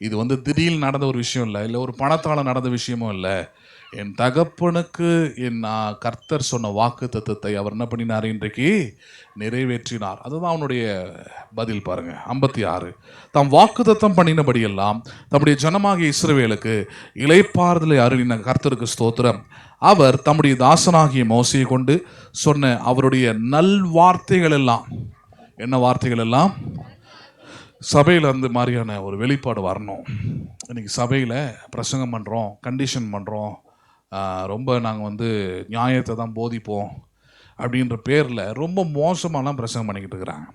இது வந்து திடீர்னு நடந்த ஒரு விஷயம் இல்லை ஒரு பணத்தால் நடந்த விஷயமும் இல்லை, என் தகப்பனுக்கு என் கர்த்தர் சொன்ன வாக்கு தத்துவத்தை அவர் என்ன பண்ணினார், இன்றைக்கு நிறைவேற்றினார். அதுதான் அவனுடைய பதில் பாருங்கள். 56 தாம் வாக்கு தத்தம் பண்ணினபடியெல்லாம் தம்முடைய ஜனமாகிய இஸ்ரவேலுக்கு இளைப்பாறுதலை அருளின கர்த்தருக்கு ஸ்தோத்திரம். அவர் தம்முடைய தாசனாகிய மோசையை கொண்டு சொன்ன அவருடைய நல்வார்த்தைகள் எல்லாம், என்ன வார்த்தைகள் எல்லாம், சபையில் அந்த மாதிரியான ஒரு வெளிப்பாடு வரணும். இன்றைக்கி சபையில் பிரசங்கம் பண்ணுறோம், கண்டிஷன் பண்ணுறோம், ரொம்ப நாங்கள் வந்து நியாயத்தை தான் போதிப்போம் அப்படின்ற பேரில் ரொம்ப மோசமாலாம் பிரசங்கம் பண்ணிக்கிட்டு இருக்கிறாங்க.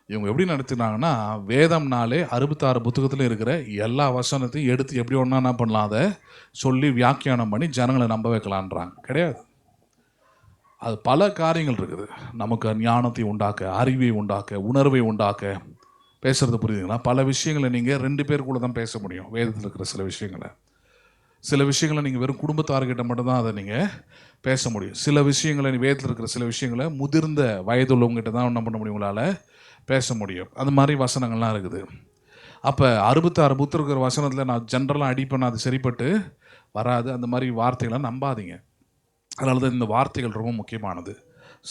இவங்க எப்படி நடத்தினாங்கன்னா, வேதம்னாலே 66 புத்தகத்தில் இருக்கிற எல்லா வசனத்தையும் எடுத்து எப்படி ஒன்றா என்ன பண்ணலாம், அதை சொல்லி வியாக்கியானம் பண்ணி ஜனங்களை நம்ப வைக்கலான்றாங்க. கிடையாது. அது பல காரியங்கள் இருக்குது. நமக்கு ஞானத்தை உண்டாக்க, அறிவை உண்டாக்க, உணர்வை உண்டாக்க. பேசுகிறது புரியுதுங்களா? பல விஷயங்களை நீங்கள் 2 பேருக்குள்ளே தான் பேச முடியும். வேதத்தில் இருக்கிற சில விஷயங்களை நீங்கள் வெறும் குடும்பத்தார்கிட்ட மட்டும்தான் அதை நீங்கள் பேச முடியும். சில விஷயங்களை வேதத்தில் இருக்கிற சில விஷயங்களை முதிர்ந்த வயதுள்ளவங்ககிட்ட தான் என்ன பண்ண முடியும், உங்களால் பேச முடியும். அது மாதிரி வசனங்கள்லாம் இருக்குது. அப்போ 66 புத்தகம் இருக்கிற வசனத்தில் நான் ஜென்ரலாக அடிப்பேன், அது சரிப்பட்டு வராது. அந்த மாதிரி வார்த்தைகளை நம்பாதீங்க. அதனால தான் இந்த வார்த்தைகள் ரொம்ப முக்கியமானது.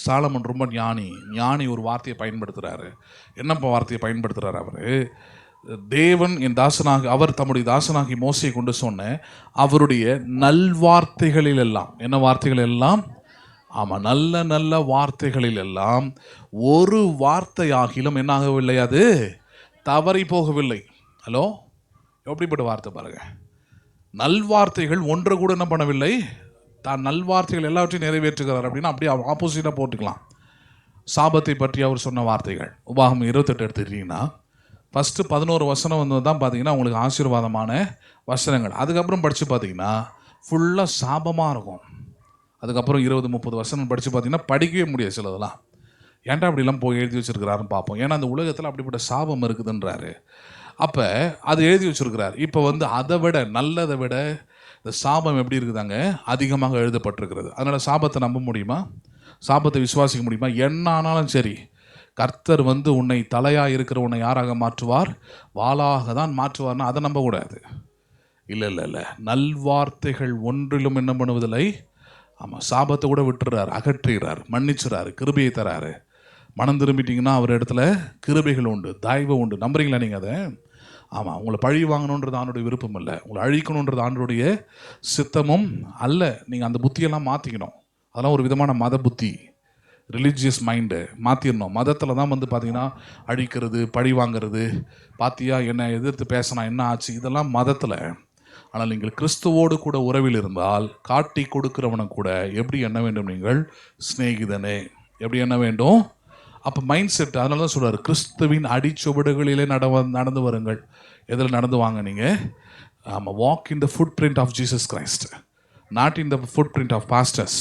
சாலமன் ரொம்ப ஞானி ஒரு வார்த்தையை பயன்படுத்துகிறாரு. என்னப்பா வார்த்தையை பயன்படுத்துகிறார் அவர்? தேவன் என் தாசனாகி, அவர் தம்முடைய தாசனாகி மோசையை கொண்டு சொன்ன அவருடைய நல்வார்த்தைகளில் எல்லாம், என்ன வார்த்தைகள் எல்லாம்? ஆமாம், நல்ல நல்ல வார்த்தைகளில் எல்லாம் ஒரு வார்த்தையாகிலும் என்னாகவில்லை, அது தவறி போகவில்லை. ஹலோ, எப்படிப்பட்ட வார்த்தை பாருங்கள். நல்வார்த்தைகள் ஒன்று கூட என்ன பண்ணவில்லை, தான் நல்வார்த்தைகள் எல்லாவற்றையும் நிறைவேற்றுகிறார் அப்படின்னா அப்படியே ஆப்போசிட்டாக போட்டுக்கலாம். சாபத்தை பற்றி அவர் சொன்ன வார்த்தைகள் உபாகமம் 28 எடுத்துக்கிட்டிங்கன்னா ஃபஸ்ட்டு 11 வசனம் வந்து தான் பார்த்தீங்கன்னா உங்களுக்கு ஆசீர்வாதமான வசனங்கள். அதுக்கப்புறம் படித்து பார்த்தீங்கன்னா ஃபுல்லாக சாபமாக இருக்கும். அதுக்கப்புறம் 20-30 வசனம் படித்து பார்த்தீங்கன்னா படிக்கவே முடியாது சிலதெல்லாம். ஏன்டா அப்படிலாம் போய் எழுதி வச்சிருக்கிறாருன்னு பார்ப்போம். ஏன்னா அந்த உலகத்தில் அப்படிப்பட்ட சாபம் இருக்குதுன்றாரு. அப்போ அது எழுதி வச்சிருக்கிறார். இப்போ வந்து அதை விட நல்லதை விட இந்த சாபம் எப்படி இருக்குதாங்க, அதிகமாக எழுதப்பட்டிருக்கிறது. அதனால் சாபத்தை நம்ப முடியுமா? சாபத்தை விசுவாசிக்க முடியுமா? என்ன ஆனாலும் சரி, கர்த்தர் வந்து உன்னை தலையாக இருக்கிற உன்னை யாராக மாற்றுவார்? வாளாக தான் மாற்றுவார்னா அதை நம்பக்கூடாது. இல்லை இல்லை இல்லை, நல்வார்த்தைகள் ஒன்றிலும் என்ன பண்ணுவதில்லை. ஆமாம், சாபத்தை கூட விட்டுறாரு, அகற்றுகிறார், மன்னிச்சுறாரு, கிருபையை தராரு. மனம் திரும்பிட்டிங்கன்னா அவர் இடத்துல கிருபைகள் உண்டு, தயவு உண்டு. நம்புறீங்களா நீங்கள் அதை? ஆமாம், உங்களை பழி வாங்கணுன்றது ஆண்டுடைய விருப்பம் இல்லை, உங்களை அழிக்கணுன்றது ஆண்டுடைய சித்தமும் அல்ல. நீங்கள் அந்த புத்தியெல்லாம் மாற்றிக்கணும். அதெல்லாம் ஒரு விதமான மத புத்தி, ரிலீஜியஸ் மைண்டு மாற்றிடணும். மதத்தில் தான் வந்து பார்த்திங்கன்னா அழிக்கிறது, பழி வாங்கிறது, பாத்தியா என்னை எதிர்த்து பேசினா என்ன ஆச்சு, இதெல்லாம் மதத்தில். ஆனால் நீங்கள் கிறிஸ்துவோடு கூட உறவில் இருந்தால் காட்டி கொடுக்கிறவனை கூட எப்படி எண்ண வேண்டும்? நீங்கள் சிநேகிதனே எப்படி எண்ண வேண்டும்? அப்போ மைண்ட் செட். அதனால தான் சொல்கிறார், கிறிஸ்துவின் அடிச்சுவடுகளிலே நடந்து வருங்கள். எதில் நடந்து வாங்க நீங்கள்? ஆமாம், walk in the footprint of Jesus Christ, not in the footprint of pastors.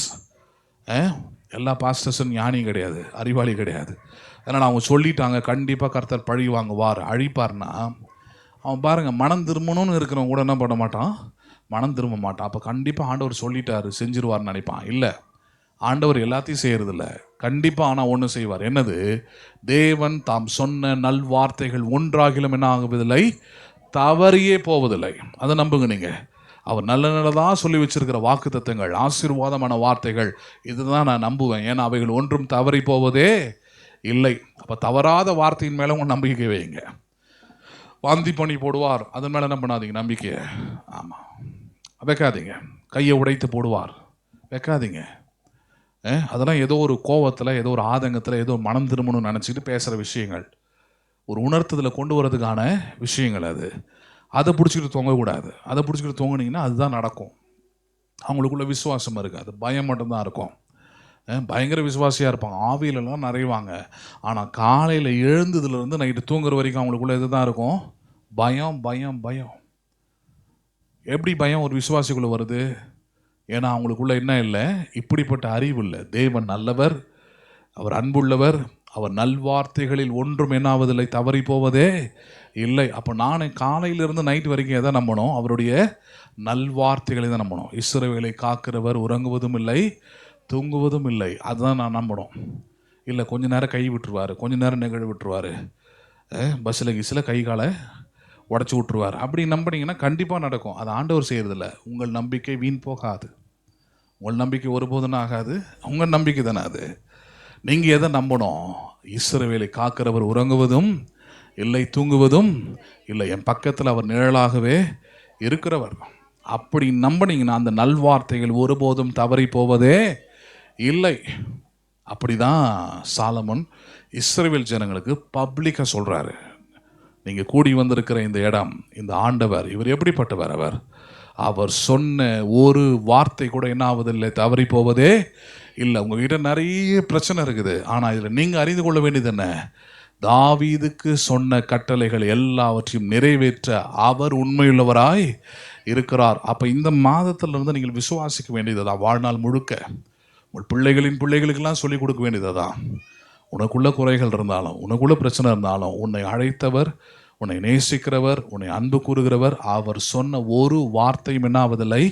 எல்லா பாஸ்டர்ஸும் ஞானி கிடையாது, அறிவாளி கிடையாது. அதனால் அவங்க சொல்லிட்டாங்க கண்டிப்பாக கர்த்தர் பழி வாங்குவார், அழிப்பார்னா அவன் பாருங்கள், மனம் திரும்பணும்னு இருக்கிறவங்க கூட என்ன பண்ண மாட்டான்? மனம் திரும்ப மாட்டான். அப்போ கண்டிப்பாக ஆண்டவர் சொல்லிட்டாரு செஞ்சிருவார்னு நினைப்பான். இல்லை, ஆண்டவர் எல்லாத்தையும் செய்கிறதில்ல. கண்டிப்பாக ஆனால் ஒன்று செய்வார். என்னது? தேவன் தாம் சொன்ன நல்வார்த்தைகள் ஒன்றாகிலும் என்ன ஆகுவதில்லை, தவறியே போவதில்லை. அதை நம்புங்க நீங்கள். அவர் நல்ல நல்லதாக சொல்லி வச்சிருக்கிற வாக்கு தத்தங்கள், ஆசீர்வாதமான வார்த்தைகள், இதுதான் நான் நம்புவேன். ஏன்னா அவைகள் ஒன்றும் தவறி போவதே இல்லை. அப்போ தவறாத வார்த்தையின் மேலே உங்கள் நம்பிக்கை வைங்க. வாந்தி பண்ணி போடுவார், அதன் மேலே என்ன பண்ணாதீங்க நம்பிக்கையை. ஆமாம், வைக்காதீங்க. கையை உடைத்து போடுவார், வைக்காதீங்க. அதெல்லாம் ஏதோ ஒரு கோவத்தில், ஏதோ ஒரு ஆதங்கத்தில், ஏதோ மனம் திரும்பணும்னு நினச்சிக்கிட்டு பேசுகிற விஷயங்கள், ஒரு உணர்த்துதலை கொண்டு வரதுக்கான விஷயங்கள். அதை பிடிச்சிக்கிட்டு தொங்கக்கூடாது. அதை பிடிச்சிக்கிட்டு தொங்குனீங்கன்னா அதுதான் நடக்கும். அவங்களுக்குள்ள விசுவாசம் இருக்காது, பயம் மட்டும்தான் இருக்கும். பயங்கர விசுவாசியாக இருப்பாங்க, ஆவியிலெல்லாம் நிறைவாங்க. ஆனால் காலையில் எழுந்ததுலேருந்து நைட்டு தூங்குற வரைக்கும் அவங்களுக்குள்ள இது தான் இருக்கும், பயம் பயம் பயம். எப்படி பயம் ஒரு விசுவாசிக்குள்ளே வருது? ஏன்னா அவங்களுக்குள்ள என்ன இல்லை, இப்படிப்பட்ட அறிவு இல்லை. தேவன் நல்லவர், அவர் அன்புள்ளவர், அவர் நல்வார்த்தைகளில் ஒன்றும் என்னாவதில்லை, தவறி போவதே இல்லை. அப்போ நான் காலையிலிருந்து நைட் வரைக்கும் எதை நம்பணும்? அவருடைய நல்வார்த்தைகளை தான் நம்பணும். இஸ்ரவேலை காக்கிறவர் உறங்குவதும் இல்லை, தூங்குவதும் இல்லை, அதுதான் நான் நம்பணும். இல்லை கொஞ்ச நேரம் கை விட்டுருவார், கொஞ்ச நேரம் நெகிழ விட்டுருவார், பஸ்ஸில் கிஸில் கை காலை உடச்சி விட்டுருவார். அப்படி நம்பினீங்கன்னா கண்டிப்பாக நடக்கும். அது ஆண்டவர் செய்கிறதில்ல. உங்கள் நம்பிக்கை வீண் போகாது, உங்கள் நம்பிக்கை ஒருபோதும் ஆகாது, உங்கள் நம்பிக்கை தானே அது. நீங்கள் எதை நம்பணும்? இஸ்ரவேலை காக்கிறவர் உறங்குவதும் இல்லை, தூங்குவதும் இல்லை, என் பக்கத்தில் அவர் நிழலாகவே இருக்கிறவர். அப்படி நம்பினீங்கன்னா அந்த நல்வார்த்தைகள் ஒருபோதும் தவறி போவதே இல்லை. அப்படி தான் சாலமன் இஸ்ரவேல் ஜனங்களுக்கு பப்ளிக்காக சொல்கிறாரு. நீங்கள் கூடி வந்திருக்கிற இந்த இடம், இந்த ஆண்டவர், இவர் எப்படிப்பட்டவர்? அவர் சொன்ன ஒரு வார்த்தை கூட என்ன ஆவதில்லை, தவறி போவதே இல்லை. உங்ககிட்ட நிறைய பிரச்சனை இருக்குது, ஆனால் இதில் நீங்கள் அறிந்து கொள்ள வேண்டியது என்ன? தாவீதுக்கு சொன்ன கட்டளைகள் எல்லாவற்றையும் நிறைவேற்ற அவர் உண்மையுள்ளவராய் இருக்கிறார். அப்போ இந்த மாதத்திலிருந்து நீங்கள் விசுவாசிக்க வேண்டியது தான். வாழ்நாள் முழுக்க உங்கள் பிள்ளைகளின் பிள்ளைகளுக்கெல்லாம் சொல்லிக் கொடுக்க வேண்டியது தான். உனக்குள்ள குறைகள் இருந்தாலும், உனக்குள்ள பிரச்சனை இருந்தாலும், உன்னை அழைத்தவர், உன்னை நேசிக்கிறவர், உன்னை அன்பு கூறுகிறவர், அவர் சொன்ன ஒரு வார்த்தையும் என்ன ஆவதில்லை,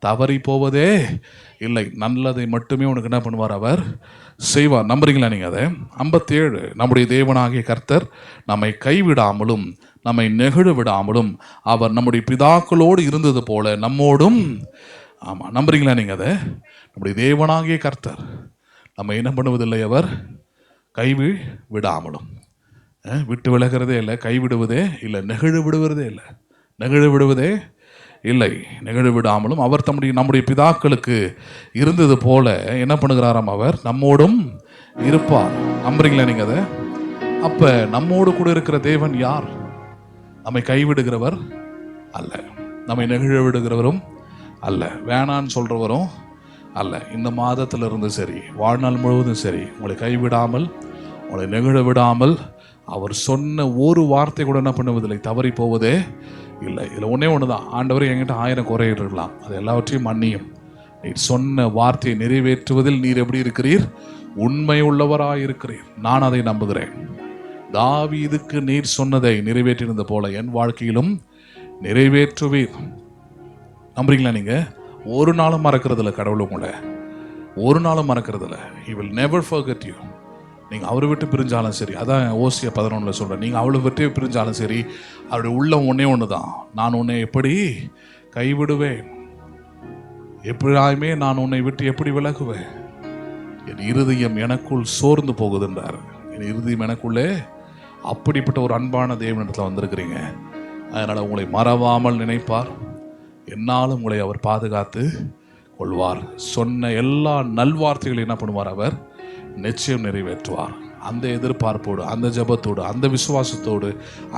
தவறி போவதே இல்லை. நல்லதை மட்டுமே உனக்கு என்ன பண்ணுவார்? அவர் செய்வார். நம்புறீங்களா நீங்கள் அதை? 57, நம்முடைய தேவனாகிய கர்த்தர் நம்மை கைவிடாமலும் நம்மை நெகிழ விடாமலும் அவர் நம்முடைய பிதாக்களோடு இருந்தது போல நம்மோடும். ஆமாம், நம்புறீங்களா நீங்கள் அதை? நம்முடைய தேவனாகிய கர்த்தர் நம்ம என்ன பண்ணுவதில்லை, அவர் விடாமலும், விட்டு விலகிறதே இல்லை, கைவிடுவதே இல்லை, நெகிழ விடுவதே இல்லை, நெகிழ விடுவதே இல்லை, நெகிழ விடாமலும் அவர் நம்முடைய பிதாக்களுக்கு இருந்தது போல என்ன பண்ணுகிறாராம், அவர் நம்மோடும் இருப்பார். நம்புறீங்களா நீங்கள் அதை? அப்போ நம்மோடு கூட இருக்கிற தேவன் யார்? நம்மை கைவிடுகிறவர் அல்ல, நம்மை நெகிழ விடுகிறவரும் அல்ல, வேணான்னு சொல்கிறவரும் அல்ல. இந்த மாதத்திலிருந்து சரி, வாழ்நாள் முழுவதும் சரி, உங்களை கைவிடாமல், உங்களை நெகிழ விடாமல், அவர் சொன்ன ஒரு வார்த்தை கூட என்ன பண்ணுவதில்லை, தவறி போவதே இல்லை. இதில் ஒன்றே ஒன்று தான், ஆண்டவர் என்கிட்ட 1000 குறைகள் இருக்கலாம், அது எல்லாவற்றையும் மன்னியும், நீர் சொன்ன வார்த்தையை நிறைவேற்றுவதில் நீர் எப்படி இருக்கிறீர்? உண்மை உள்ளவராயிருக்கிறீர். நான் அதை நம்புகிறேன். தாவீதுக்கு நீர் சொன்னதை நிறைவேற்றினது போல என் வாழ்க்கையிலும் நிறைவேற்றுவீர். நம்புறீங்களா? நீங்க ஒரு நாளும் மறக்கிறதில்ல கடவுள் உங்களை, ஒரு நாளும் மறக்கிறதில்ல. He will never forget you. நீங்கள் அவரை விட்டு பிரிஞ்சாலும் சரி, அதான் ஓசியா 11 சொல்கிறேன், நீங்கள் அவளை விட்டு பிரிஞ்சாலும் சரி, அவருடைய உள்ளம் ஒன்றே ஒன்று தான். நான் உன்னை எப்படி கைவிடுவேன், எப்படியாயுமே நான் உன்னை விட்டு எப்படி விலகுவேன்? என் இருதயம் எனக்குள் சோர்ந்து போகுதுன்றார். என் இருதயம் எனக்குள்ளே. அப்படிப்பட்ட ஒரு அன்பான தேவனிடத்தில் வந்திருக்கிறீங்க. அதனால் உங்களை மறவாமல் நினைப்பார். என்னாலும் உங்களை அவர் பாதுகாத்து கொள்வார். சொன்ன எல்லா நல்வார்த்தைகளையும் என்ன பண்ணுவார்? அவர் நிச்சயம் நிறைவேற்றுவார். அந்த எதிர்பார்ப்போடு, அந்த ஜபத்தோடு, அந்த விசுவாசத்தோடு,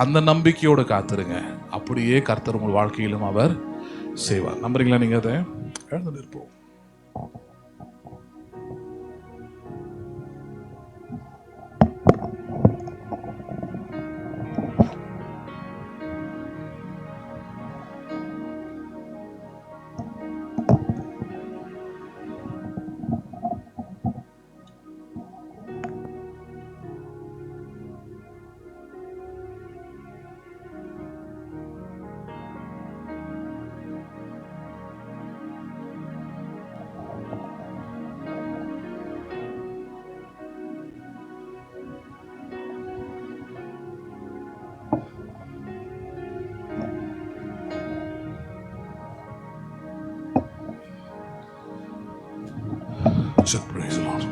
அந்த நம்பிக்கையோடு காத்துருங்க. அப்படியே கர்த்தர் உங்கள் வாழ்க்கையிலும் அவர் செய்வார். நம்புறீங்களா? நீங்கள் அதை எழுந்து நிற்போம். Praise the Lord.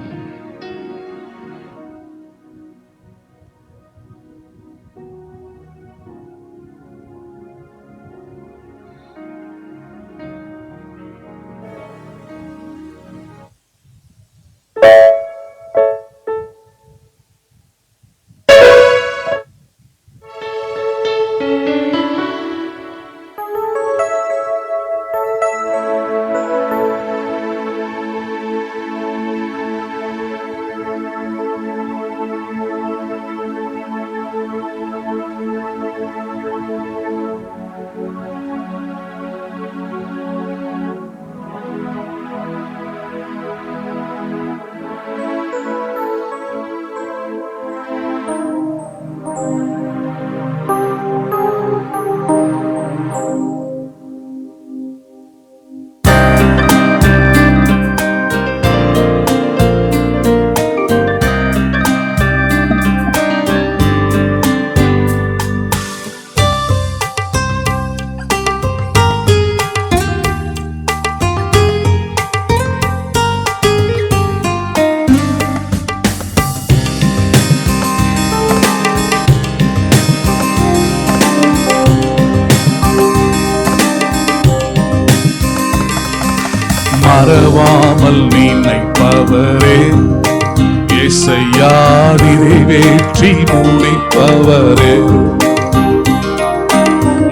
மறவாமல் நினைப்பவரே, இயேசையா நிறைவேற்றி முடிப்பவரே.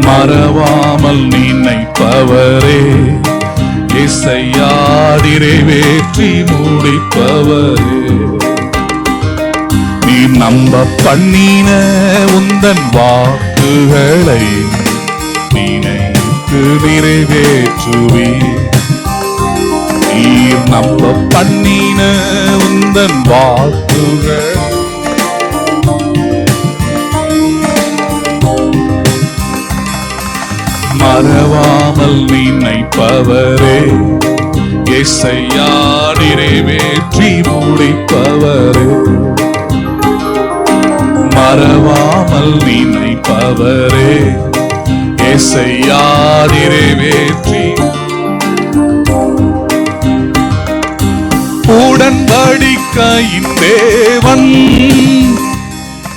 மறவாமல் நினைப்பவரே, இயேசையா நிறைவேற்றி முடிப்பவரே. நீ நம்ப பண்ணின உந்தன் வாக்குகளை நினைத்து நிறைவேற்றுவே. நீர் நம்ப பண்ணின உந்தன் வாக்குகள் மறவாமல் நினைப்பவரே, இயேசையா நிறைவேற்றி முடிப்பவரே. மறவாமல் நினைப்பவரே, இயேசையா நிறைவேற்றி. உடன்படிக்கையின் தேவன்,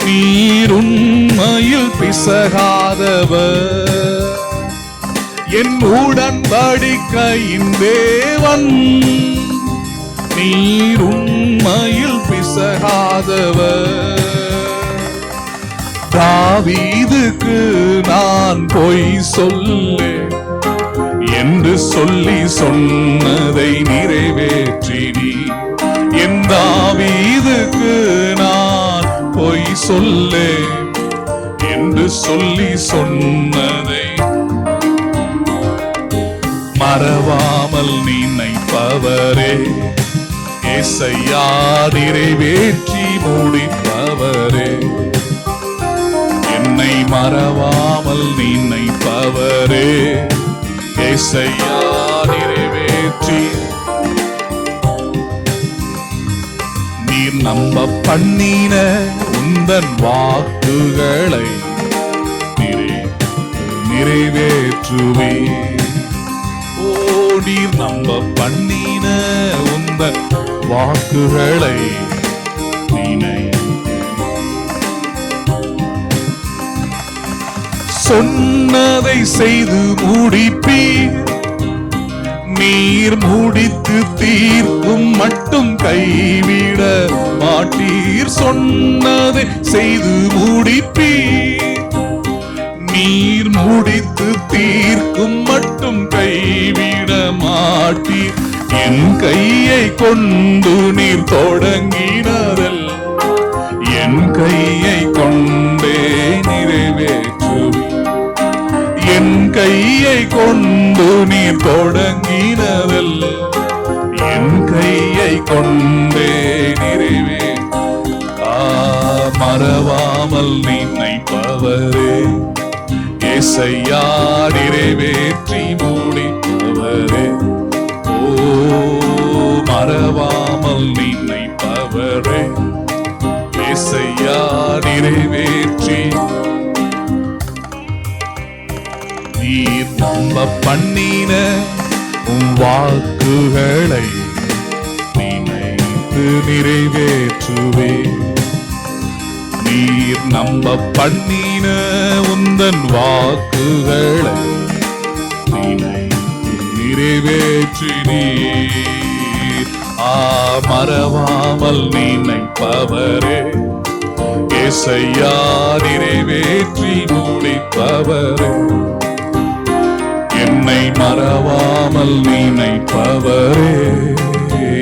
நீர் உண்மையில் பிசகாதவர். என் உடன்படிக்கையின் தேவன், நீர் உண்மையில் பிசகாதவர். தாவீதுக்கு நான் பொய் சொல்லேன் என்று சொல்லி சொன்னதை நிறைவேற்றினி. என் தாவீதுக்கு நான் பொய் சொல்லேன் என்று சொல்லி சொன்னதை மறவாமல் நினைப்ப நினைப்பவரே, ஏசையா நிறைவேற்றி முடிப்பவரே, என்னை மறவாமல் நினைப்பவரே, ஏசையா நிறைவேற்றி நீர் நம்ப பண்ணின உந்தன் வாக்குகளை நிறைவேற்றுவே. ஓ, நீர் நம்ப பண்ணின உந்தன் வாக்குகளை சொன்னதை செய்து முடிப்பீர், நீர் முடித்து தீர்க்கும் மட்டும் கைவிட மாட்டீர். சொன்னதை செய்து முடிப்பீர், நீர் முடித்து தீர்க்கும் மட்டும் கைவிட மாட்டீர். என் கையை கொண்டு நீர் தொடங்கினதல், என் கையை கொண்டே நிறைவேற்றுவீர். என் கையை கொண்டு நீர் தொடங்கினதல், என் கையை கொண்டே நிறைவே. மறவாமல் நினைப்பவரே, ஏசையா நிறைவேற்றி முடிப்பவரே. ஓ, மறவாமல் நினைப்பவரே, ஏசையா நிறைவேற்றி நீர் நம்ப பண்ணின உம் வாக்குகளை நினைத்து நிறைவேற்றுவே. நீர் நம்ப பண்ணின உந்தன் வாக்குகளை நினைத்து நிறைவேற்றி நீர் மறவாமல் நினைப்பவரே, ஏசையா நிறைவேற்றி முடிப்பவரே, என்னை மறவாமல் நினைப்பவரே,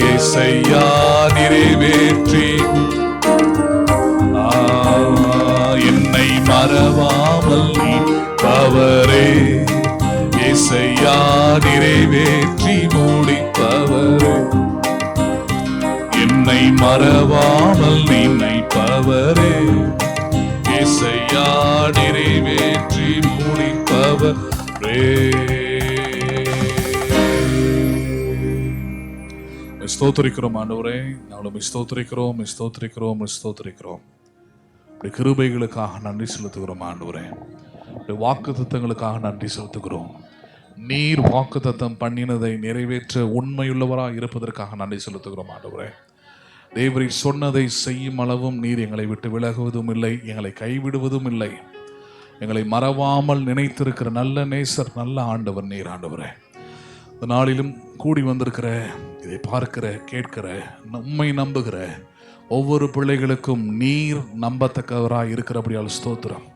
ஏசையா நிறைவேற்றி என்னை மறவாமல் நினைப்பவரே, ஏசையா நிறைவேற்றி முடிப்பவரே, என்னை மறவாமல் நினைப்பவரே, ஏசையா நிறைவேற்றி முடிப்பவரே. ஸ்தோத்திரிக்கிறோம் ஆண்டவரே, நாங்களும் ஸ்தோத்திரிக்கிறோம் ஸ்தோத்திரிக்கிறோம் ஸ்தோத்திரிக்கிறோம். கிருபைகளுக்காக நன்றி செலுத்துகிறோம் ஆண்டவரே, வாக்குத்தத்தங்களுக்காக நன்றி செலுத்துகிறோம். நீர் வாக்குத்தத்தம் பண்ணினதை நிறைவேற்ற உண்மையுள்ளவராக இருப்பதற்காக நன்றி செலுத்துகிறோம் ஆண்டவரே. தேவரீர் சொன்னதை செய்யும் அளவும் நீர் எங்களை விட்டு விலகுவதும் இல்லை, எங்களை கைவிடுவதும் இல்லை. எங்களை மறவாமல் நினைத்திருக்கிற நல்ல நேசர், நல்ல ஆண்டவர் நீர் ஆண்டவரே. இந்த நாளிலும் கூடி வந்திருக்கிற, இதை பார்க்கிற, கேட்கிற, உம்மை நம்புகிற ஒவ்வொரு பிள்ளைகளுக்கும் நீர் நம்பத்தக்கவராக இருக்கிறபடியால் ஸ்தோத்திரம்.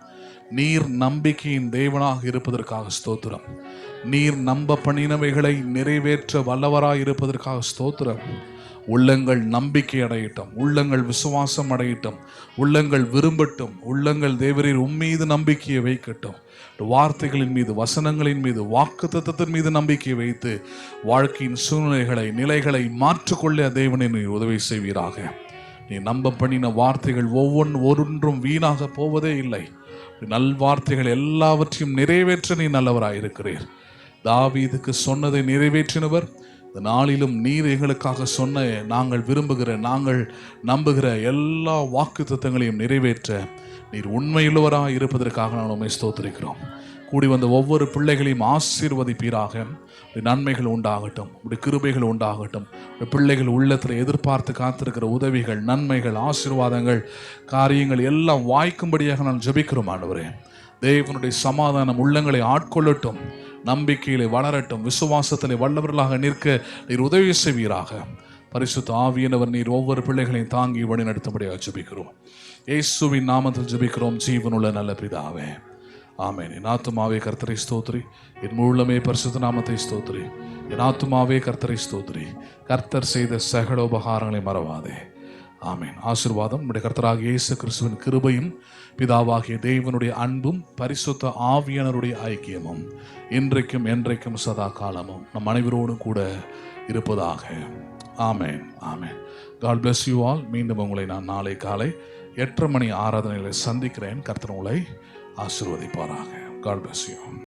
நீர் நம்பிக்கையின் தேவனாக இருப்பதற்காக ஸ்தோத்திரம். நீர் நம்ப பண்ணினவைகளை நிறைவேற்ற வல்லவராக இருப்பதற்காக ஸ்தோத்திரம். உள்ளங்கள் நம்பிக்கை அடையட்டும், உள்ளங்கள் விசுவாசம் அடையட்டும், உள்ளங்கள் விரும்பட்டும், உள்ளங்கள் தேவரீர் உம்மீது நம்பிக்கையை வைக்கட்டும். வார்த்தைகளின் மீது, வசனங்களின் மீது, வாக்குத்தத்தத்தின் மீது நம்பிக்கை வைத்து வாழ்க்கையின் சூழ்நிலைகளை, நிலைகளை மாற்றிக்கொள்ள தேவனை நீர் உதவி செய்வீராக. நீ நம்ப பண்ணின வார்த்தைகள் ஒவ்வொன்றும் வீணாக போவதே இல்லை. நல்வார்த்தைகள் எல்லாவற்றையும் நிறைவேற்ற நீ நல்லவராயிருக்கிறீர். தாவீதுக்கு சொன்னதை நிறைவேற்றினவர், இந்த நாளிலும் நீர் எங்களுக்காக சொன்ன, நாங்கள் விரும்புகிற, நாங்கள் நம்புகிற எல்லா வாக்குத்தத்தங்களையும் நிறைவேற்ற நீர் உண்மையுள்ளவராக இருப்பதற்காக நான் உம்மை ஸ்தோத்திரிக்கிறோம். கூடி வந்த ஒவ்வொரு பிள்ளைகளையும் ஆசீர்வதிப்பீராக. நன்மைகள் உண்டாகட்டும், உடைய கிருபைகள் உண்டாகட்டும். பிள்ளைகள் உள்ளத்தில் எதிர்பார்த்து காத்திருக்கிற உதவிகள், நன்மைகள், ஆசீர்வாதங்கள், காரியங்கள் எல்லாம் வாய்க்கும்படியாக நான் ஜெபிக்கிறோம் ஆண்டவரே. தேவனுடைய சமாதானம் உள்ளங்களை ஆட்கொள்ளட்டும், நம்பிக்கையிலே வளரட்டும், விசுவாசத்திலே வல்லவர்களாக நிற்க நீர் உதவி செய்வீராக. பரிசுத்த ஆவியானவர் நீர் ஒவ்வொரு பிள்ளைகளையும் தாங்கி வழி நடத்தும்படியாக ஜெபிக்கிறோம். இயேசுவின் நாமத்தில் ஜெபிக்கிறோம் ஜீவனுள்ள நல்ல பிதாவே, ஆமென். என் ஆத்துமாவே கர்த்தரை ஸ்தோத்திரி, என் முழுமே பரிசுத்த நாமத்தை ஸ்தோத்திரி. என் ஆத்துமாவே கர்த்தரை ஸ்தோத்திரி, கர்த்தர் செய்த சகல உபகாரங்களை மறவாதே. ஆமென். ஆசீர்வாதம் நம்முடைய கர்த்தராகிய இயேசு கிறிஸ்துவின் கிருபையும் பிதாவாகிய தேவனுடைய அன்பும் பரிசுத்த ஆவியானவருடைய ஐக்கியமும் இன்றைக்கும் என்றைக்கும் சதா காலமும் நம் அனைவரோடும் கூட இருப்பதாக. ஆமென். ஆமென். God bless you all. மீண்டும் உங்களை நான் நாளை காலை 8:30 மணி ஆராதனையில் சந்திக்கிறேன். கர்த்தர் உங்களை ஆசீர்வதிப்பாராக. God bless you.